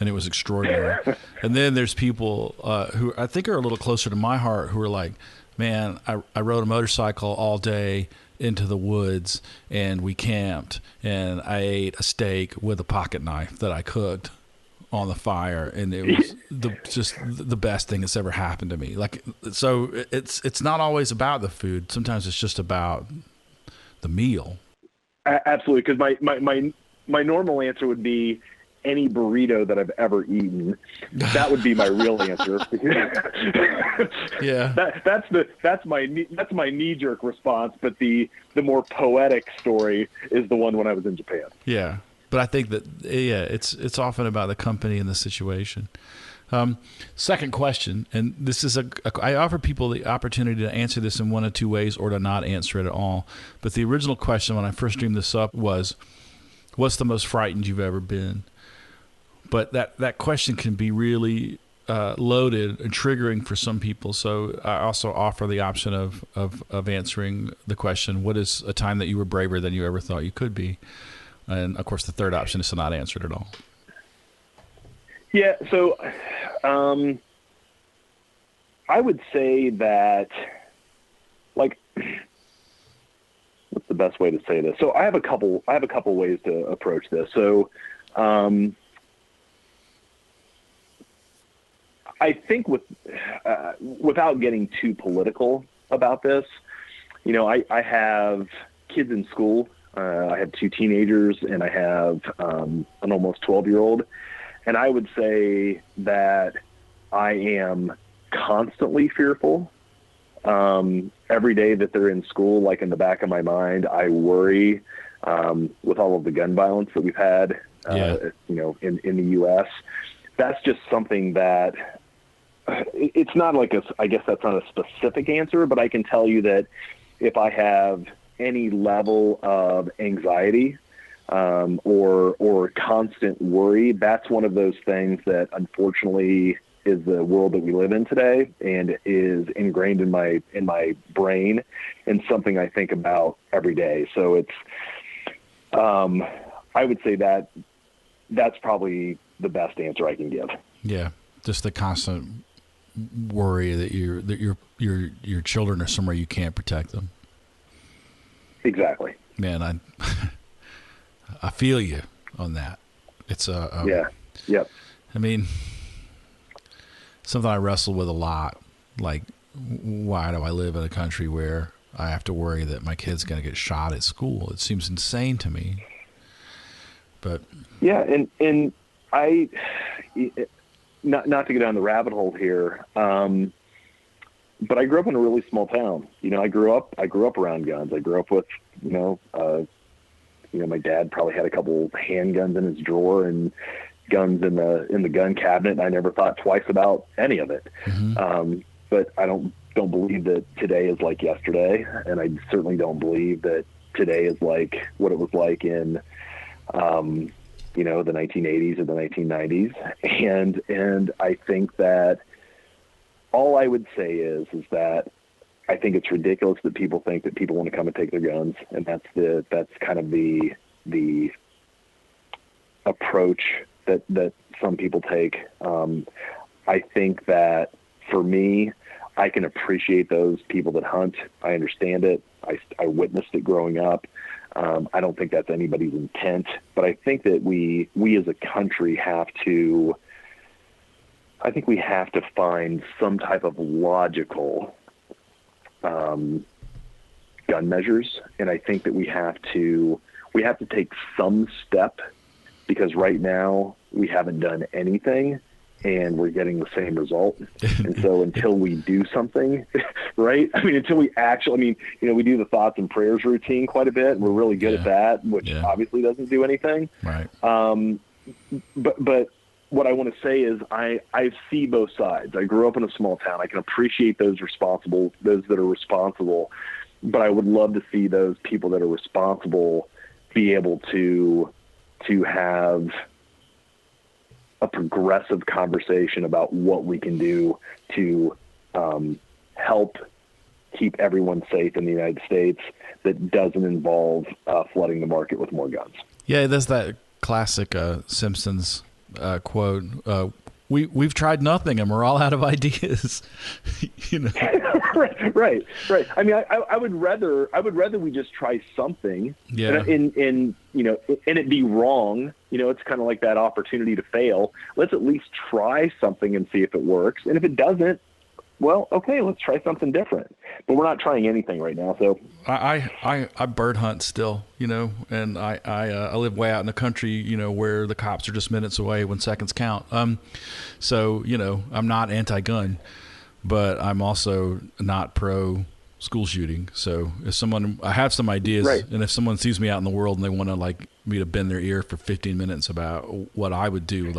it was extraordinary. And then there's people who I think are a little closer to my heart who are like, man, I rode a motorcycle all day into the woods, and we camped, and I ate a steak with a pocket knife that I cooked on the fire, and it was just the best thing that's ever happened to me. Like, so it's not always about the food. Sometimes it's just about the meal. Absolutely, because my normal answer would be any burrito that I've ever eaten. That would be my real answer. Yeah, that's my knee-jerk response. But the more poetic story is the one when I was in Japan. Yeah, but I think that it's often about the company and the situation. Second question, and this is I offer people the opportunity to answer this in one of two ways or to not answer it at all. But the original question when I first dreamed this up was, what's the most frightened you've ever been? But that question can be really loaded and triggering for some people. So I also offer the option of answering the question, what is a time that you were braver than you ever thought you could be? And of course, the third option is to not answer it at all. Yeah, so I would say that, like, what's the best way to say this? So I have a couple ways to approach this. So I think without getting too political about this, I have kids in school. I have two teenagers, and I have an almost 12-year-old. And I would say that I am constantly fearful. Every day that they're in school, like in the back of my mind, I worry with all of the gun violence that we've had, in the U.S. That's just something that it's not like I guess that's not a specific answer, but I can tell you that if I have any level of anxiety, or constant worry, that's one of those things that unfortunately is the world that we live in today and is ingrained in my brain and something I think about every day. So it's, I would say that's probably the best answer I can give. Yeah. Just the constant worry that your children are somewhere you can't protect them. Exactly. Man, I feel you on that. It's yeah. Yep. I mean, something I wrestle with a lot. Like, why do I live in a country where I have to worry that my kid's going to get shot at school? It seems insane to me. But yeah, and I, not to go down the rabbit hole here, but I grew up in a really small town. I grew up around guns. I grew up with, my dad probably had a couple handguns in his drawer and guns in the gun cabinet, and I never thought twice about any of it. Mm-hmm. But I don't believe that today is like yesterday, and I certainly don't believe that today is like what it was like in, the 1980s or the 1990s. And I think that all I would say is that I think it's ridiculous that people think that people want to come and take their guns, and that's kind of the approach that some people take. I think that for me, I can appreciate those people that hunt. I understand it. I witnessed it growing up. I don't think that's anybody's intent, but I think that we as a country have to I think we have to find some type of logical gun measures, and I think that we have to take some step, because right now we haven't done anything and we're getting the same result. And so until we do something, right? I mean, until we actually, we do the thoughts and prayers routine quite a bit, and we're really good at that, which obviously doesn't do anything. Right. But what I want to say is I see both sides. I grew up in a small town. I can appreciate those that are responsible, but I would love to see those people that are responsible be able to have a progressive conversation about what we can do to help keep everyone safe in the United States that doesn't involve flooding the market with more guns. Yeah, there's that classic Simpsons quote, we've tried nothing and we're all out of ideas. Right. I mean, I would rather we just try something, and it be wrong. It's kind of like that opportunity to fail. Let's at least try something and see if it works. And if it doesn't, well, okay, let's try something different. But we're not trying anything right now. So I bird hunt still, and I live way out in the country, where the cops are just minutes away when seconds count. So, I'm not anti-gun, but I'm also not pro school shooting. So I have some ideas, right. And if someone sees me out in the world and they want to me to bend their ear for 15 minutes about what I would do,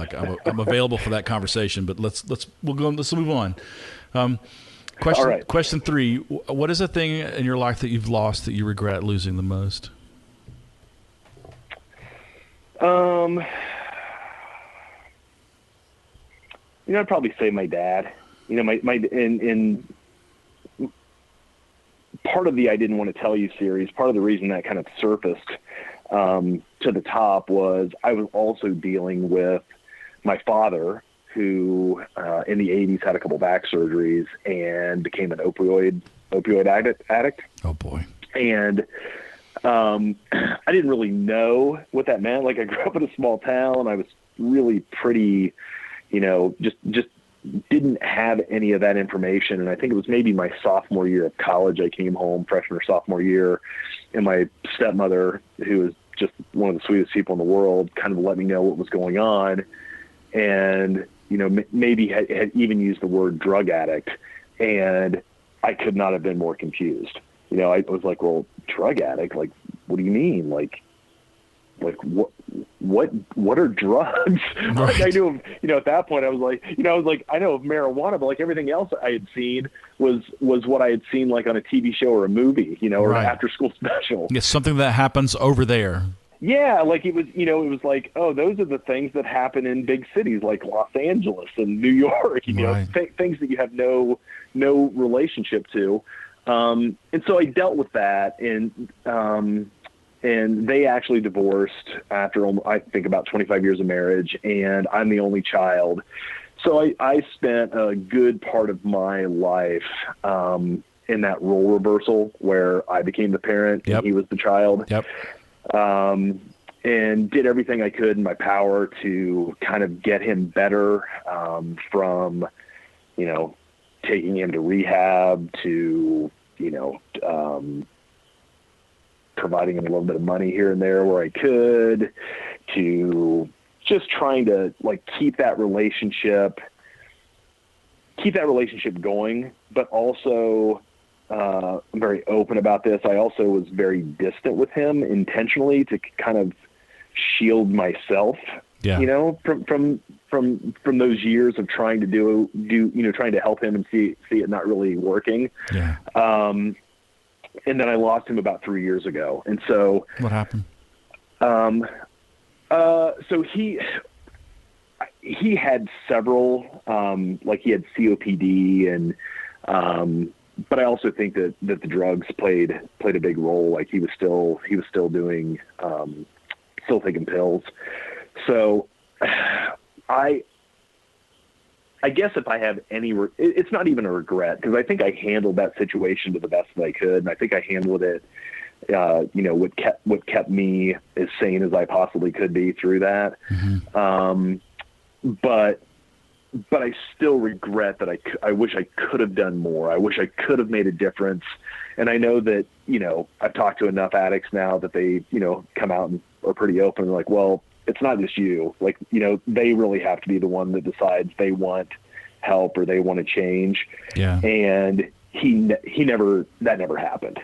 I'm available for that conversation, but let's move on. Question 3, what is a thing in your life that you've lost that you regret losing the most? I'd probably say my dad. And part of the I Didn't Want to Tell You series, part of the reason that kind of surfaced to the top was I was also dealing with my father, who in the 80s had a couple back surgeries and became an opioid addict. Oh boy. And I didn't really know what that meant. I grew up in a small town. I was really pretty, just didn't have any of that information. And I think it was maybe my sophomore year of college. I came home freshman or sophomore year, and my stepmother, who was just one of the sweetest people in the world, kind of let me know what was going on. And, maybe had even used the word drug addict, and I could not have been more confused. I was like, well, drug addict? What do you mean? What are drugs? Right. I knew, at that point I was like, I know of marijuana, but everything else I had seen was what I had seen on a TV show or a movie, or right. an after school special. It's something that happens over there. Yeah, it was, it was like, oh, those are the things that happen in big cities like Los Angeles and New York, right. Things that you have no relationship to. And so I dealt with that, and they actually divorced after, I think, about 25 years of marriage, and I'm the only child. So I spent a good part of my life in that role reversal where I became the parent Yep. and he was the child. Yep. And did everything I could in my power to kind of get him better, from, taking him to rehab to, providing him a little bit of money here and there where I could, to just trying to keep that relationship going, but also, I'm very open about this. I also was very distant with him intentionally to kind of shield myself, from those years of trying to trying to help him and see it not really working. Yeah. And then I lost him about 3 years ago. And so what happened? So he had several, he had COPD and, but I also think that the drugs played a big role. He was still doing, still taking pills. So I guess if I have any, it's not even a regret, because I think I handled that situation to the best that I could. And I think I handled it, what kept me as sane as I possibly could be through that. Mm-hmm. But but I still regret that I wish I could have done more. I wish I could have made a difference. And I know that, I've talked to enough addicts now that they, come out and are pretty open and like, well, it's not just you. Like, they really have to be the one that decides they want help or they want to change. Yeah. And that never happened.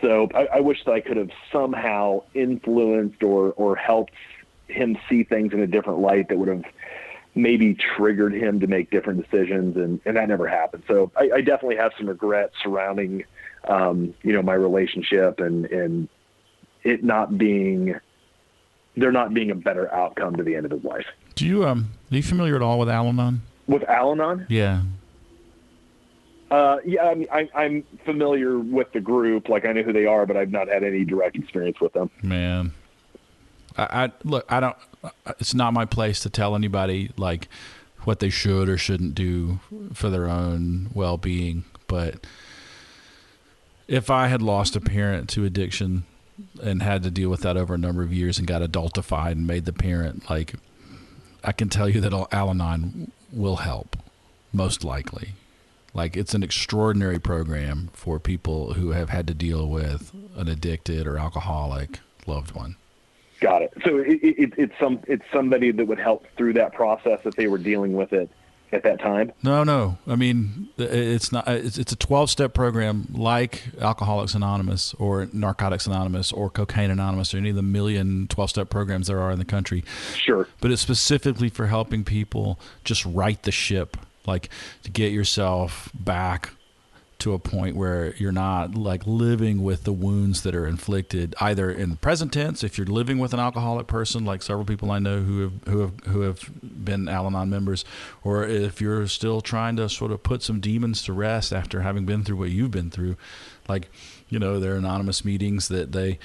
So I wish that I could have somehow influenced or helped him see things in a different light that would have maybe triggered him to make different decisions. And that never happened. So I definitely have some regrets surrounding, my relationship and it not being, there not being a better outcome to the end of his life. Are you familiar at all with Al-Anon? With Al-Anon? Yeah. Yeah, I mean, I'm familiar with the group. Like, I know who they are, but I've not had any direct experience with them. Man, I don't. It's not my place to tell anybody like what they should or shouldn't do for their own well-being. But if I had lost a parent to addiction and had to deal with that over a number of years and got adultified and made the parent, like, I can tell you that Al-Anon will help, most likely. Like, it's an extraordinary program for people who have had to deal with an addicted or alcoholic loved one. Got it. So it's somebody that would help through that process if they were dealing with it at that time? No. I mean, it's not. It's a 12-step program like Alcoholics Anonymous or Narcotics Anonymous or Cocaine Anonymous or any of the million 12-step programs there are in the country. Sure. But it's specifically for helping people just right the ship, like to get yourself back to a point where you're not like living with the wounds that are inflicted either in the present tense, if you're living with an alcoholic person, like several people I know who have been Al-Anon members, or if you're still trying to sort of put some demons to rest after having been through what you've been through. Like, there are anonymous meetings that they,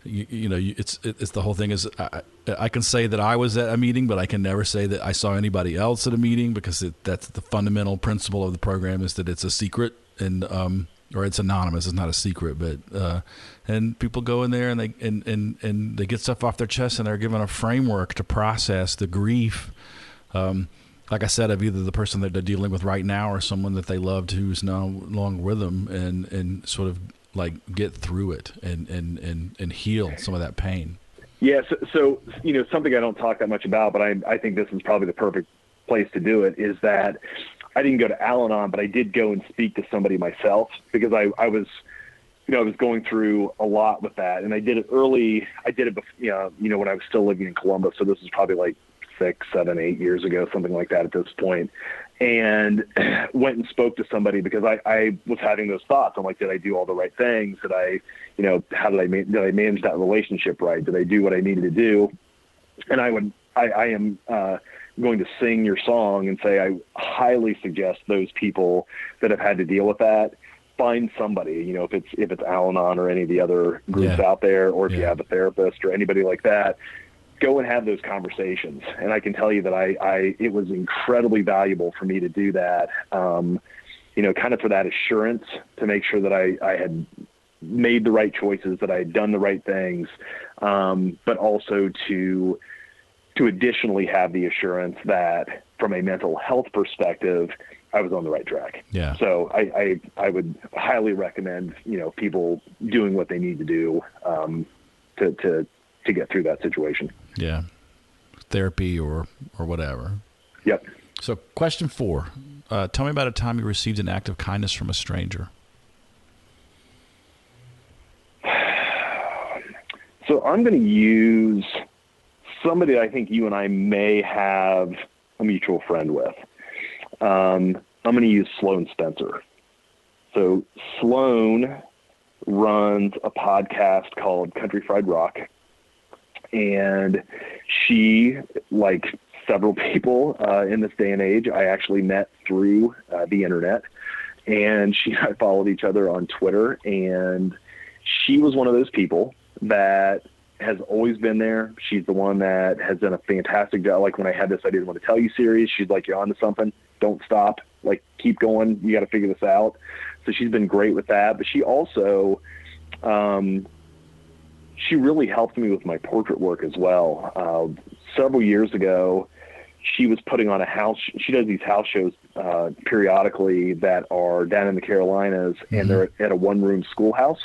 it's the whole thing is I can say that I was at a meeting, but I can never say that I saw anybody else at a meeting because that's the fundamental principle of the program is that it's a secret. And or it's anonymous. It's not a secret, but and people go in there and they get stuff off their chest and they're given a framework to process the grief. Like I said, of either the person that they're dealing with right now or someone that they loved who's no longer with them, and sort of like get through it and heal some of that pain. Yeah. So something I don't talk that much about, but I think this is probably the perfect place to do it, is that I didn't go to Al-Anon, but I did go and speak to somebody myself because I was going through a lot with that, and I did it early. I did it before, when I was still living in Columbus. So this is probably like 6, 7, 8 years ago, something like that at this point. And went and spoke to somebody because I was having those thoughts. I'm like, did I do all the right things? Did I, how did I manage that relationship right? Did I do what I needed to do? And I am going to sing your song and say I highly suggest those people that have had to deal with that find somebody, if it's Al-Anon or any of the other groups out there, or if you have a therapist or anybody like that, go and have those conversations. And I can tell you that it was incredibly valuable for me to do that, kind of for that assurance to make sure that I had made the right choices, that I had done the right things, but also to additionally have the assurance that from a mental health perspective, I was on the right track. Yeah. So I would highly recommend, people doing what they need to do, to get through that situation. Yeah. Therapy or whatever. Yep. So question 4, tell me about a time you received an act of kindness from a stranger. So I'm going to use somebody I think you and I may have a mutual friend with. I'm going to use Sloane Spencer. So Sloane runs a podcast called Country Fried Rock. And she, like several people in this day and age, I actually met through the internet. And she and I followed each other on Twitter. And she was one of those people that has always been there. She's the one that has done a fantastic job. Like when I had this I Didn't Want to Tell You series, she's like, you're onto something. Don't stop. Like, keep going. You got to figure this out. So she's been great with that. But she also, she really helped me with my portrait work as well. Several years ago, she was putting on a house. She does these house shows periodically that are down in the Carolinas, and they're at a one-room schoolhouse.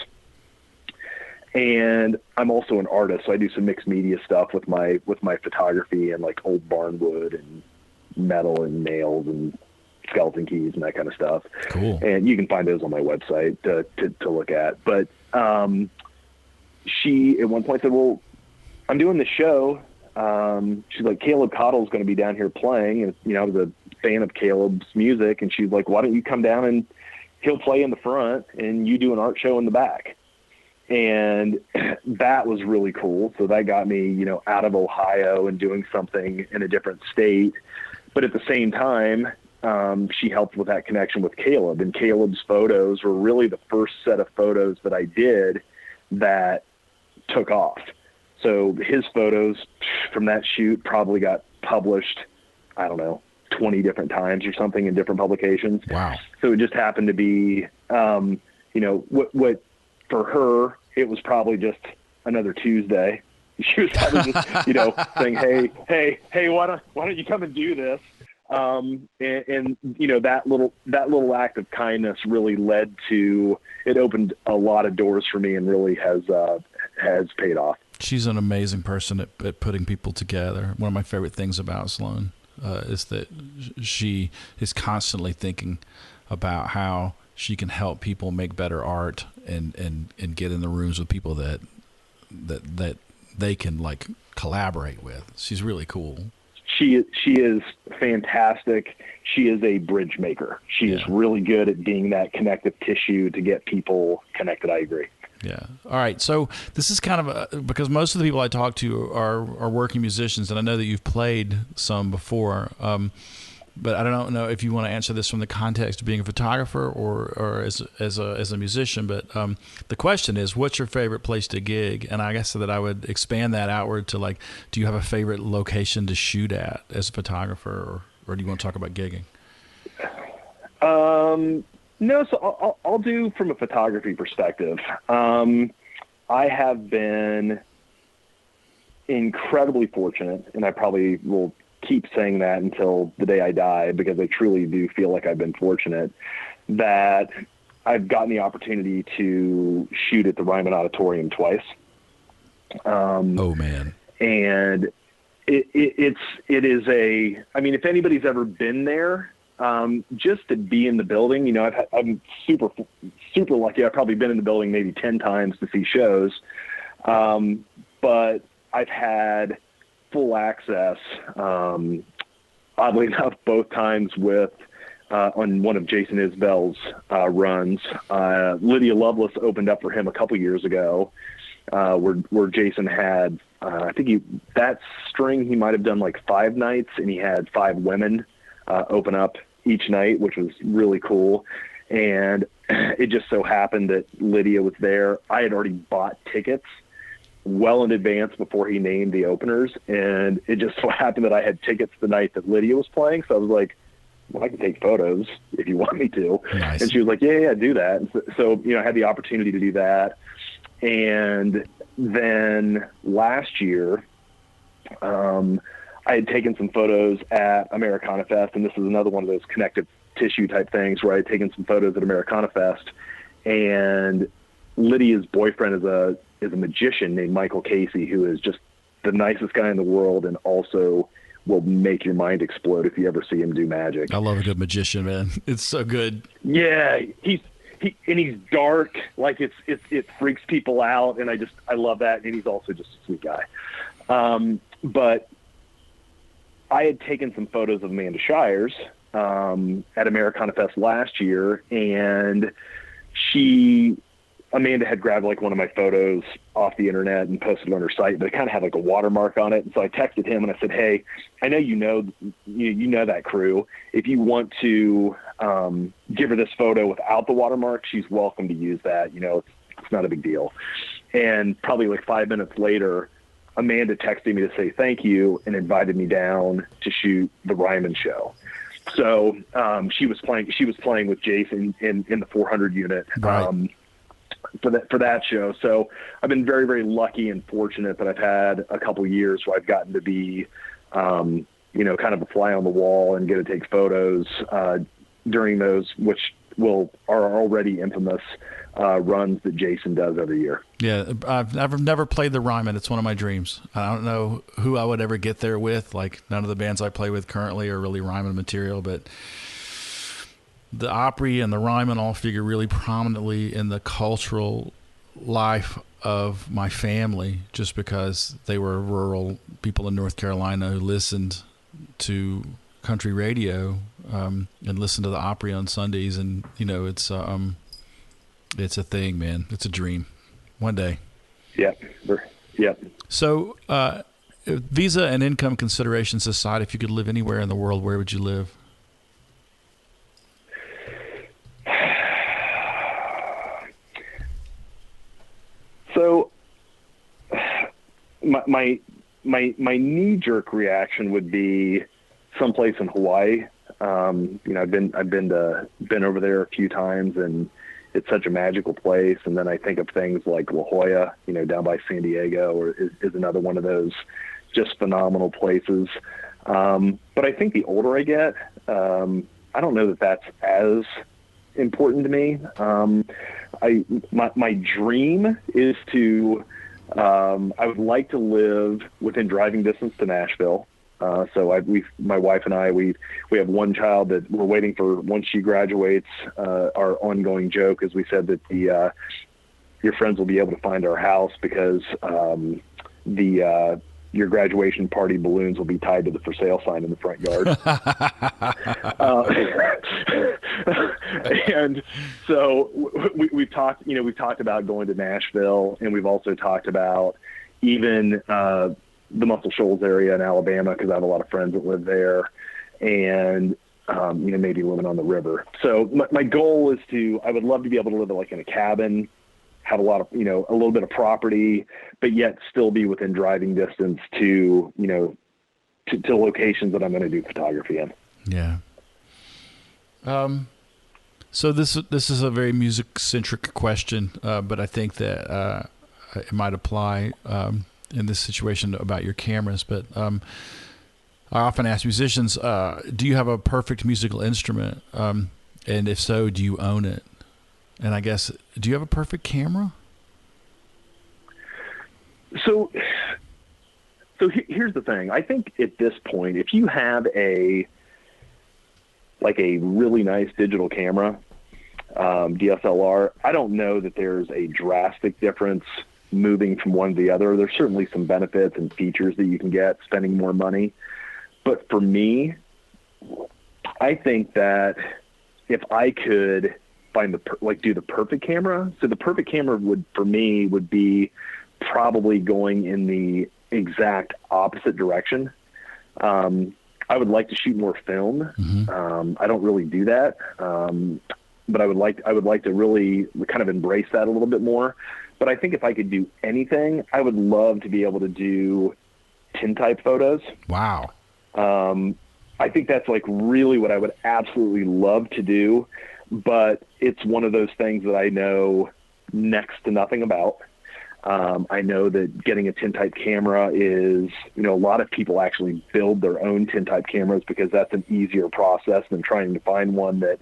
And I'm also an artist, so I do some mixed media stuff with my photography and like old barnwood and metal and nails and skeleton keys and that kind of stuff. Cool. And you can find those on my website to look at. But she at one point said, "Well, I'm doing this show." She's like, "Caleb Cottle's going to be down here playing." And, you know, I was a fan of Caleb's music. And she's like, "Why don't you come down and he'll play in the front and you do an art show in the back?" And that was really cool. So that got me, you know, out of Ohio and doing something in a different state. But at the same time, she helped with that connection with Caleb. And Caleb's photos were really the first set of photos that I did that took off. So his photos from that shoot probably got published, I don't know, 20 different times or something in different publications. Wow. So it just happened to be, you know, what for her, it was probably just another Tuesday. She was probably just, you know, saying, hey, why don't you come and do this? And you know, that little act of kindness really led to, it opened a lot of doors for me and really has paid off. She's an amazing person at putting people together. One of my favorite things about Sloan is that she is constantly thinking about how she can help people make better art and get in the rooms with people that they can like collaborate with. She's really cool. She is fantastic. She is a bridge maker. She is really good at being that connective tissue to get people connected. I agree. Yeah. All right. So this is kind of because most of the people I talk to are working musicians, and I know that you've played some before. But I don't know if you want to answer this from the context of being a photographer or as a musician. But the question is, what's your favorite place to gig? And I guess that I would expand that outward to like, do you have a favorite location to shoot at as a photographer, or do you want to talk about gigging? No, so I'll do from a photography perspective. I have been incredibly fortunate, and I probably will keep saying that until the day I die, because I truly do feel like I've been fortunate that I've gotten the opportunity to shoot at the Ryman Auditorium twice. Oh man. And it is a, I mean, if anybody's ever been there, just to be in the building, you know, I'm super lucky. I've probably been in the building maybe 10 times to see shows. But I've had full access, oddly enough, both times with, on one of Jason Isbell's runs. Lydia Lovelace opened up for him a couple years ago, where Jason had, I think that string, he might've done like 5 nights, and he had 5 women open up each night, which was really cool. And it just so happened that Lydia was there. I had already bought tickets well in advance before he named the openers. And it just so happened that I had tickets the night that Lydia was playing. So I was like, well, I can take photos if you want me to. Nice. And she was like, yeah, do that. And so, you know, I had the opportunity to do that. And then last year, I had taken some photos at Americana Fest, and this is another one of those connective tissue type things where I had taken some photos at Americana Fest, and Lydia's boyfriend is a magician named Michael Casey, who is just the nicest guy in the world and also will make your mind explode if you ever see him do magic. I love a good magician, man. It's so good. Yeah, he's dark, like it freaks people out, and I love that, and he's also just a sweet guy. But I had taken some photos of Amanda Shires at Americana Fest last year, and Amanda had grabbed like one of my photos off the internet and posted it on her site, but it kind of had like a watermark on it. And so I texted him and I said, hey, I know you know that crew. If you want to give her this photo without the watermark, she's welcome to use that. You know, it's not a big deal. And probably like 5 minutes later, Amanda texted me to say thank you and invited me down to shoot the Ryman show. So she was playing with Jason in the 400 unit for that show. So I've been very, very lucky and fortunate that I've had a couple years where I've gotten to be kind of a fly on the wall and get to take photos during those, which are already infamous runs that Jason does every year. Yeah, I've never played the Ryman. It's one of my dreams. I don't know who I would ever get there with. Like, none of the bands I play with currently are really Ryman material, but the Opry and the Ryman all figure really prominently in the cultural life of my family, just because they were rural people in North Carolina who listened to country radio and listened to the Opry on Sundays, and it's a thing, man. It's a dream. One day. Yeah. Yeah. So, visa and income considerations aside, if you could live anywhere in the world, where would you live? So, my knee-jerk reaction would be someplace in Hawaii. I've been over there a few times, and it's such a magical place. And then I think of things like La Jolla, down by San Diego, or is another one of those just phenomenal places. But I think the older I get, I don't know that that's as important to me. My dream is to, I would like to live within driving distance to Nashville. So my wife and I, we have one child that we're waiting for. Once she graduates, our ongoing joke is we said that your friends will be able to find our house because your graduation party balloons will be tied to the for sale sign in the front yard. And so we've talked about going to Nashville, and we've also talked about even the Muscle Shoals area in Alabama, because I have a lot of friends that live there, and maybe living on the river. So my goal is I would love to be able to live like in a cabin, have a lot of, a little bit of property, but yet still be within driving distance to locations that I'm going to do photography in. Yeah. So this is a very music centric question, but I think that it might apply in this situation about your cameras. But I often ask musicians, do you have a perfect musical instrument? And if so, do you own it? And I guess, do you have a perfect camera? So here's the thing. I think at this point, if you have a really nice digital camera, DSLR, I don't know that there's a drastic difference moving from one to the other. There's certainly some benefits and features that you can get spending more money. But for me, I think that if I could find do the perfect camera, so the perfect camera would be probably going in the exact opposite direction. I would like to shoot more film. Mm-hmm. I don't really do that. But I would like to really kind of embrace that a little bit more. But I think if I could do anything, I would love to be able to do tintype photos. Wow. I think that's really what I would absolutely love to do, but it's one of those things that I know next to nothing about. I know that getting a tintype camera is, a lot of people actually build their own tintype cameras because that's an easier process than trying to find one that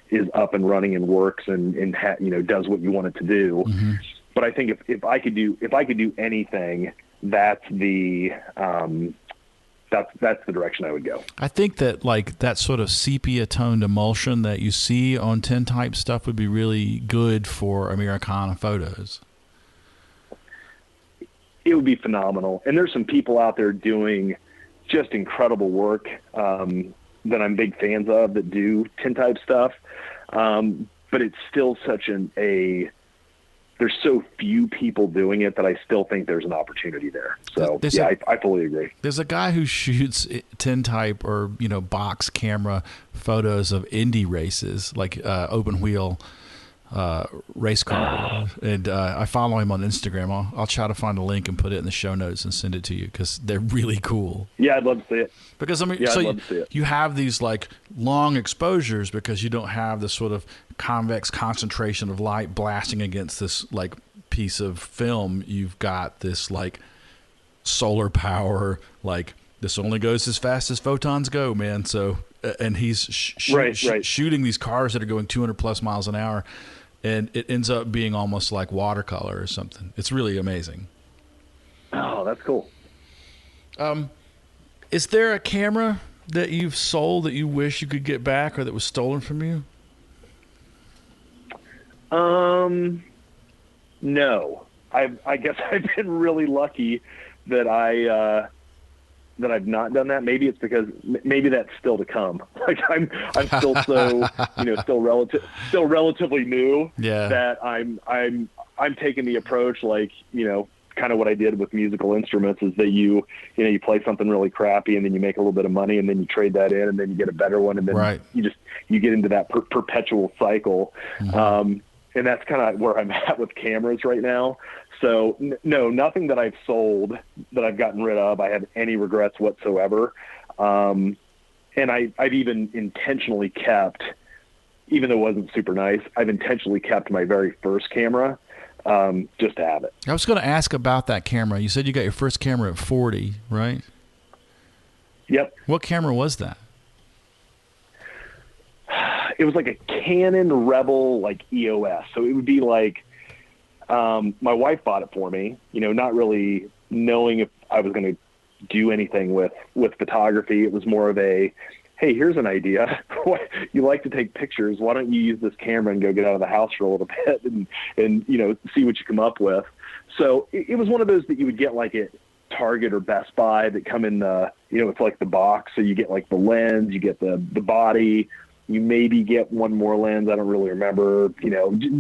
is up and running and works and does what you want it to do. Mm-hmm. But I think if I could do anything, that's the direction I would go. I think that that sort of sepia toned emulsion that you see on tintype stuff would be really good for Americana photos. It would be phenomenal. And there's some people out there doing just incredible work that I'm big fans of that do tintype stuff. But it's still there's so few people doing it that I still think there's an opportunity there. So I fully agree. There's a guy who shoots tintype or, box camera photos of Indy races, like open wheel race car. And I follow him on Instagram. I'll try to find a link and put it in the show notes and send it to you because they're really cool. Yeah, I'd love to see it. Because I'd love to see it. You have these long exposures because you don't have the sort of convex concentration of light blasting against this piece of film. You've got this solar power this only goes as fast as photons go, man. So, and he's shooting these cars that are going 200 plus miles an hour, and it ends up being almost like watercolor or something. It's really amazing. Oh, that's cool. Is there a camera that you've sold that you wish you could get back or that was stolen from you? No. I guess I've been really lucky that that I've not done that. Maybe it's because maybe that's still to come. Like I'm still so, still relatively new that I'm taking the approach like, kind of what I did with musical instruments is that you play something really crappy and then you make a little bit of money and then you trade that in and then you get a better one and then you get into that perpetual cycle. Mm-hmm. And that's kind of where I'm at with cameras right now. So no, nothing that I've sold that I've gotten rid of. I have any regrets whatsoever. And I've even intentionally kept, even though it wasn't super nice, I've intentionally kept my very first camera just to have it. I was going to ask about that camera. You said you got your first camera at 40, right? Yep. What camera was that? It was like a Canon Rebel, like EOS. So it would be like, my wife bought it for me, not really knowing if I was going to do anything with photography. It was more of a, hey, here's an idea. You like to take pictures. Why don't you use this camera and go get out of the house for a little bit and see what you come up with. So it was one of those that you would get like at Target or Best Buy that come in the, it's like the box. So you get like the lens, you get the body, you maybe get one more lens. I don't really remember,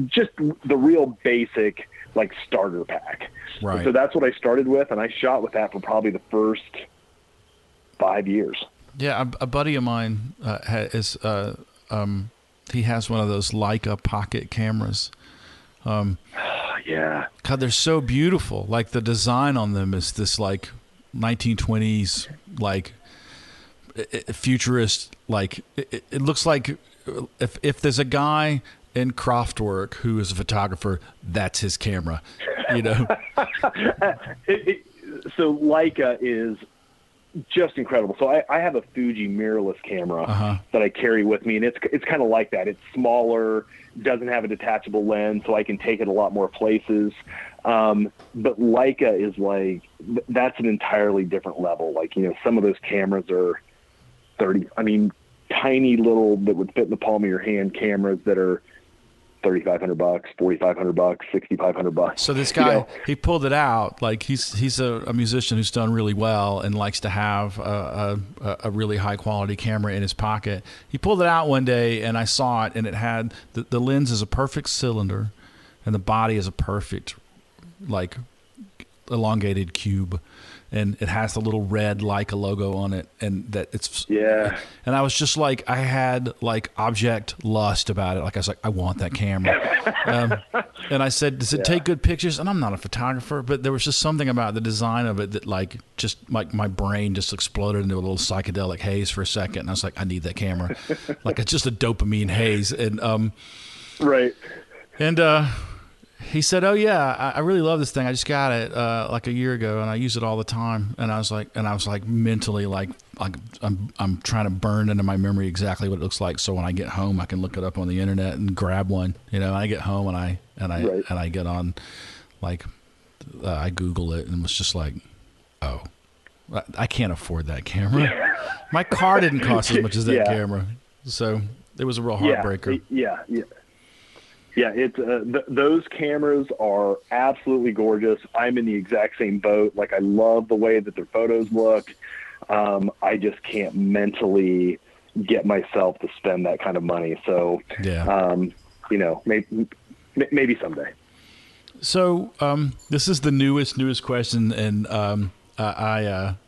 just the real basic like starter pack. Right. So that's what I started with. And I shot with that for probably the first 5 years. Yeah. A buddy of mine he has one of those Leica pocket cameras. Yeah. God, they're so beautiful. Like the design on them is this like 1920s, like futurist, like it looks like if there's a guy in Craftwork who is a photographer, that's his camera, So Leica is just incredible. So I have a Fuji mirrorless camera that I carry with me, and it's kind of like that. It's smaller, doesn't have a detachable lens, so I can take it a lot more places. But Leica is like, that's an entirely different level. Like, some of those cameras are tiny little that would fit in the palm of your hand cameras that are $3,500, $4,500, $6,500. So this guy, he pulled it out. Like he's a musician who's done really well and likes to have a really high quality camera in his pocket. He pulled it out one day and I saw it, and it had the lens is a perfect cylinder and the body is a perfect like elongated cube. And it has the little red Leica logo on it, and that it's And I was just like, I had like object lust about it. Like I was like, I want that camera. And I said, does it take good pictures? And I'm not a photographer, but there was just something about the design of it that like just like my brain just exploded into a little psychedelic haze for a second. And I was like, I need that camera, like it's just a dopamine haze. And right. And he said, "Oh yeah, I really love this thing. I just got it like a year ago, and I use it all the time." And I was like mentally like I'm trying to burn into my memory exactly what it looks like, so when I get home, I can look it up on the internet and grab one. I get home and I get on, like I Google it and was just like, oh, I can't afford that camera. My car didn't cost as much as that camera, so it was a real heartbreaker. Yeah. Yeah, it's those cameras are absolutely gorgeous. I'm in the exact same boat. Like, I love the way that their photos look. I just can't mentally get myself to spend that kind of money. So, maybe someday. So, this is the newest question, and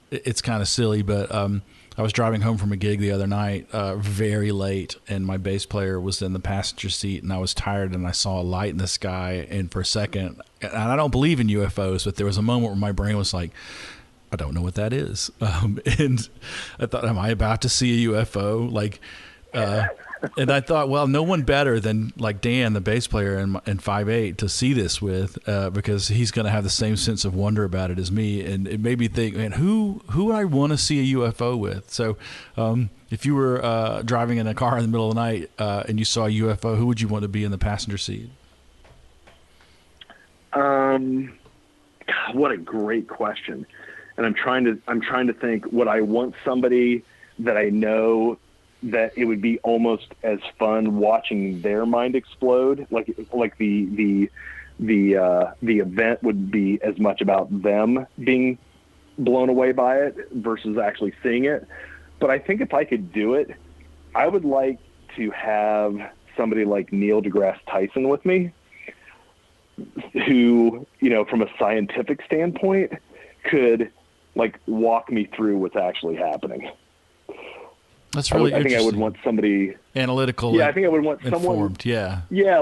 it's kind of silly, but I was driving home from a gig the other night, very late, and my bass player was in the passenger seat, and I was tired, and I saw a light in the sky, and for a second, and I don't believe in UFOs, but there was a moment where my brain was like, I don't know what that is. And I thought, am I about to see a UFO? Like, And I thought, well, no one better than like Dan, the bass player and 5'8", to see this with, because he's going to have the same sense of wonder about it as me. And it made me think, man, who would I want to see a UFO with? So if you were driving in a car in the middle of the night and you saw a UFO, who would you want to be in the passenger seat? God, what a great question. And I'm trying to think, would I want somebody that I know that it would be almost as fun watching their mind explode, like the event would be as much about them being blown away by it versus actually seeing it. But I think if I could do it, I would like to have somebody like Neil deGrasse Tyson with me, who, from a scientific standpoint, could like walk me through what's actually happening. That's really I think interesting. I would want somebody analytical. Yeah, I think I would want someone informed. Yeah. Yeah,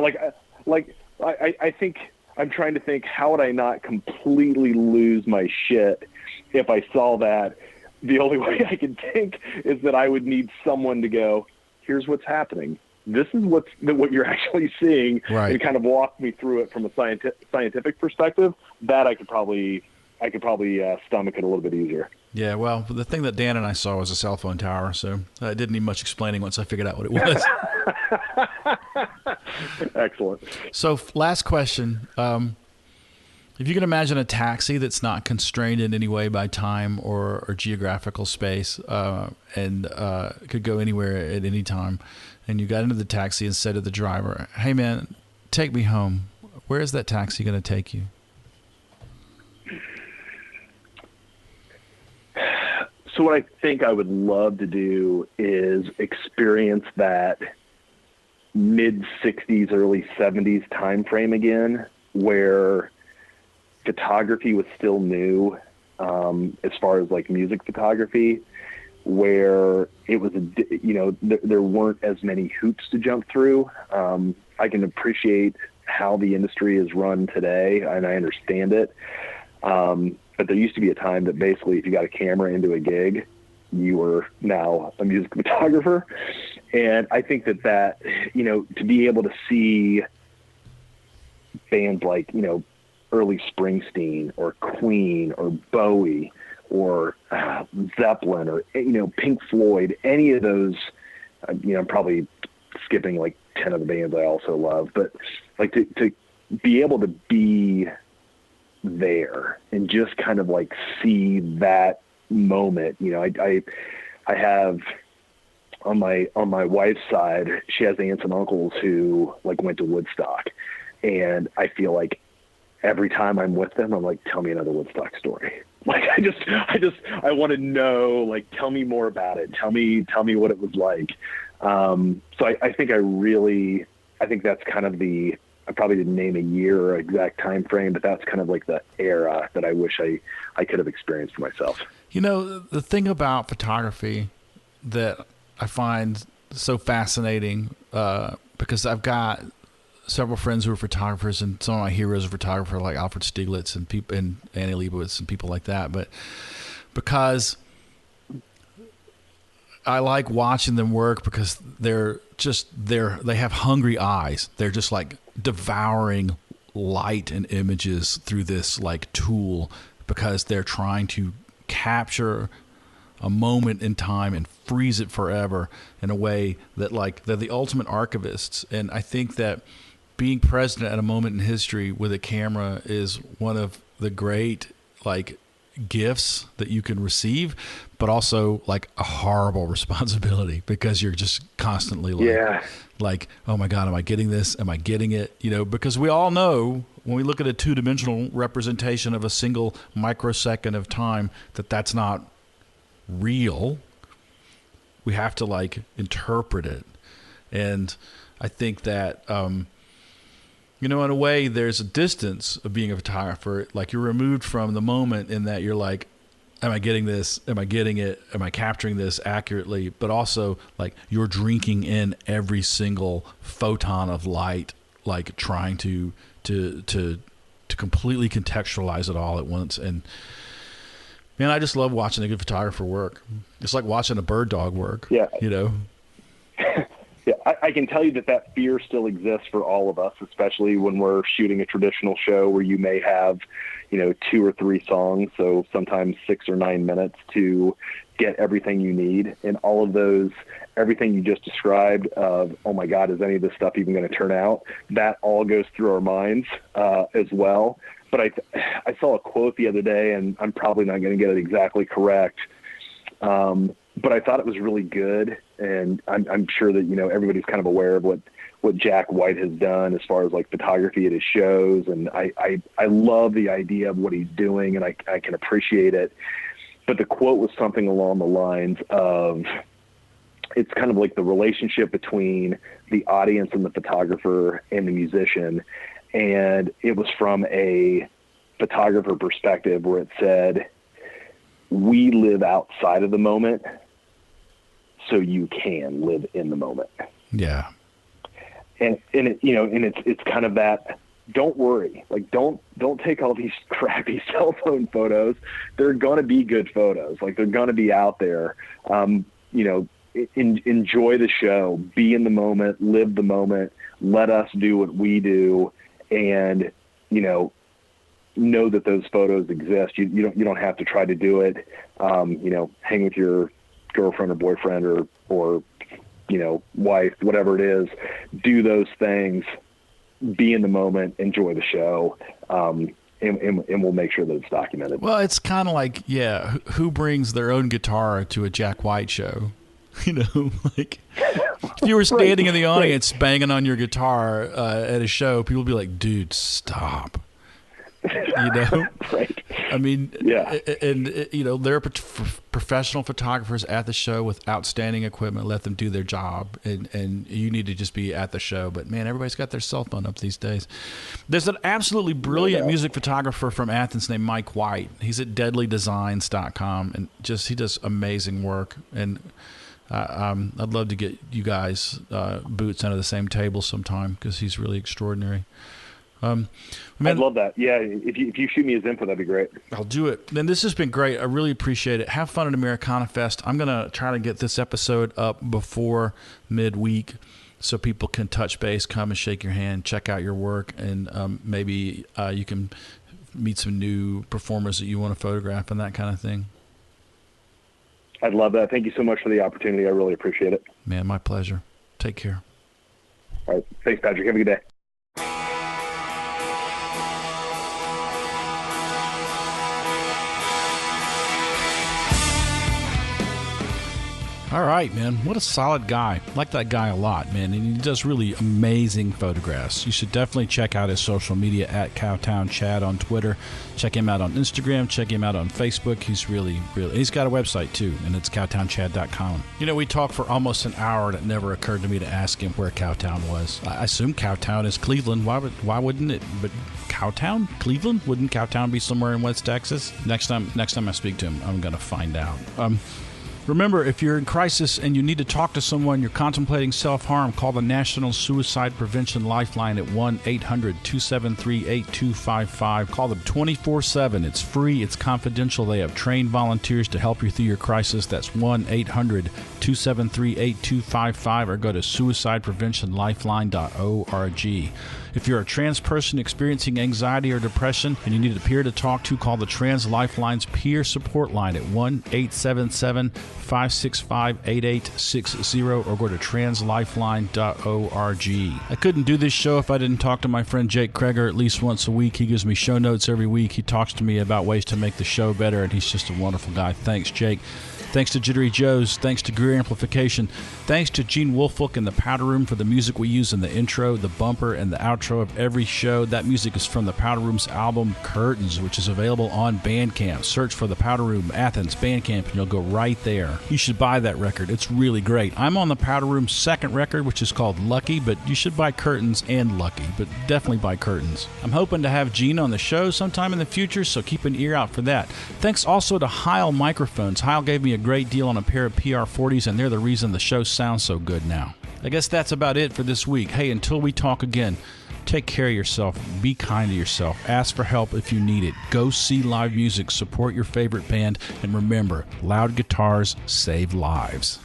I think I'm trying to think, how would I not completely lose my shit if I saw that? The only way I can think is that I would need someone to go, here's what's happening. This is what you're actually seeing, right, and kind of walk me through it from a scientific perspective. That I could probably stomach it a little bit easier. Yeah, well, the thing that Dan and I saw was a cell phone tower, so I didn't need much explaining once I figured out what it was. Excellent. So last question. If you can imagine a taxi that's not constrained in any way by time or geographical space, and could go anywhere at any time, and you got into the taxi and said to the driver, hey, man, take me home. Where is that taxi going to take you? So what I think I would love to do is experience that mid-'60s, early '70s time frame again, where photography was still new, as far as like music photography, where it was, there weren't as many hoops to jump through. I can appreciate how the industry is run today, and I understand it. But there used to be a time that basically if you got a camera into a gig, you were now a music photographer. And I think that, to be able to see bands like, early Springsteen or Queen or Bowie or Zeppelin or, Pink Floyd, any of those, I'm probably skipping like 10 of the bands I also love, but like to be able to be there and just kind of like see that moment. I have on my wife's side, she has aunts and uncles who like went to Woodstock, and I feel like every time I'm with them, I'm like, tell me another Woodstock story. Like, I want to know, like, tell me more about it. Tell me what it was like. So I think that's kind of I probably didn't name a year or exact time frame, but that's kind of like the era that I wish I could have experienced for myself. The thing about photography that I find so fascinating, because I've got several friends who are photographers, and some of my heroes are photographers like Alfred Stieglitz and people and Annie Leibovitz and people like that. But because I like watching them work, because they have hungry eyes. They're just like devouring light and images through this like tool, because they're trying to capture a moment in time and freeze it forever in a way that like they're the ultimate archivists. And I think that being present at a moment in history with a camera is one of the great like gifts that you can receive, but also like a horrible responsibility, because you're just constantly like, oh my God, am I getting this? Am I getting it? Because we all know when we look at a two-dimensional representation of a single microsecond of time, that's not real. We have to like interpret it. And I think that, in a way, there's a distance of being a photographer. Like, you're removed from the moment in that you're like, am I getting this? Am I getting it? Am I capturing this accurately? But also, like, you're drinking in every single photon of light, like trying to completely contextualize it all at once. And man, I just love watching a good photographer work. It's like watching a bird dog work. Yeah. Yeah, I can tell you that fear still exists for all of us, especially when we're shooting a traditional show where you may have, 2 or 3 songs. So sometimes 6 or 9 minutes to get everything you need. And all of those, everything you just described of, oh my God, is any of this stuff even going to turn out? That all goes through our minds as well. But I saw a quote the other day, and I'm probably not going to get it exactly correct. But I thought it was really good. And I'm sure that, everybody's kind of aware of what Jack White has done as far as like photography at his shows. And I love the idea of what he's doing, and I can appreciate it. But the quote was something along the lines of, it's kind of like the relationship between the audience and the photographer and the musician. And it was from a photographer perspective where it said, we live outside of the moment so you can live in the moment. Yeah. And it, and it's kind of that, don't worry, like don't take all these crappy cell phone photos. They're going to be good photos. Like they're going to be out there. Enjoy the show, be in the moment, live the moment, let us do what we do. And, know that those photos exist. You don't have to try to do it. Hang with your girlfriend or boyfriend or wife, whatever it is, do those things, be in the moment, enjoy the show. And we'll make sure that it's documented. Well, it's kind of like, who brings their own guitar to a Jack White show? Like if you were standing in the audience banging on your guitar at a show, people would be like, dude, stop. Right. I mean, yeah. And there are professional photographers at the show with outstanding equipment. Let them do their job, and you need to just be at the show. But man, everybody's got their cell phone up these days. There's an absolutely brilliant music photographer from Athens named Mike White. He's at deadlydesigns.com, and he does amazing work. And I'd love to get you guys boots under the same table sometime because he's really extraordinary. I'd love that. Yeah, if you shoot me his info, that'd be great. I'll do it. And this has been great. I really appreciate it. Have fun at Americana Fest. I'm going to try to get this episode up before midweek so people can touch base, come and shake your hand, check out your work, and maybe you can meet some new performers that you want to photograph and that kind of thing. I'd love that. Thank you so much for the opportunity. I really appreciate it. Man, my pleasure. Take care. All right. Thanks, Patrick. Have a good day. All right, man. What a solid guy. I like that guy a lot, man. And he does really amazing photographs. You should definitely check out his social media at Cowtown Chad on Twitter. Check him out on Instagram. Check him out on Facebook. He's really, he's got a website too, and it's cowtownchad.com. We talked for almost an hour, and it never occurred to me to ask him where Cowtown was. I assume Cowtown is Cleveland. Why wouldn't it? But Cowtown? Cleveland? Wouldn't Cowtown be somewhere in West Texas? Next time I speak to him, I'm going to find out. Remember, if you're in crisis and you need to talk to someone, you're contemplating self-harm, call the National Suicide Prevention Lifeline at 1-800-273-8255. Call them 24/7. It's free. It's confidential. They have trained volunteers to help you through your crisis. That's 1-800-273-8255, or go to suicidepreventionlifeline.org. If you're a trans person experiencing anxiety or depression and you need a peer to talk to, call the Trans Lifeline's peer support line at 1-877-565-8860, or go to translifeline.org. I couldn't do this show if I didn't talk to my friend Jake Kreger at least once a week. He gives me show notes every week. He talks to me about ways to make the show better, and he's just a wonderful guy. Thanks, Jake. Thanks to Jittery Joe's. Thanks to Greer Amplification. Thanks to Gene Wolfolk and the Powder Room for the music we use in the intro, the bumper, and the outro of every show. That music is from the Powder Room's album Curtains, which is available on Bandcamp. Search for the Powder Room Athens Bandcamp, and you'll go right there. You should buy that record. It's really great. I'm on the Powder Room's second record, which is called Lucky, but you should buy Curtains and Lucky, but definitely buy Curtains. I'm hoping to have Gene on the show sometime in the future, so keep an ear out for that. Thanks also to Heil Microphones. Heil gave me a great deal on a pair of PR40s, and they're the reason the show sounds so good now. I guess that's about it for this week. Hey, until we talk again, take care of yourself. Be kind to yourself. Ask for help if you need it. Go see live music. Support your favorite band. And remember, loud guitars save lives.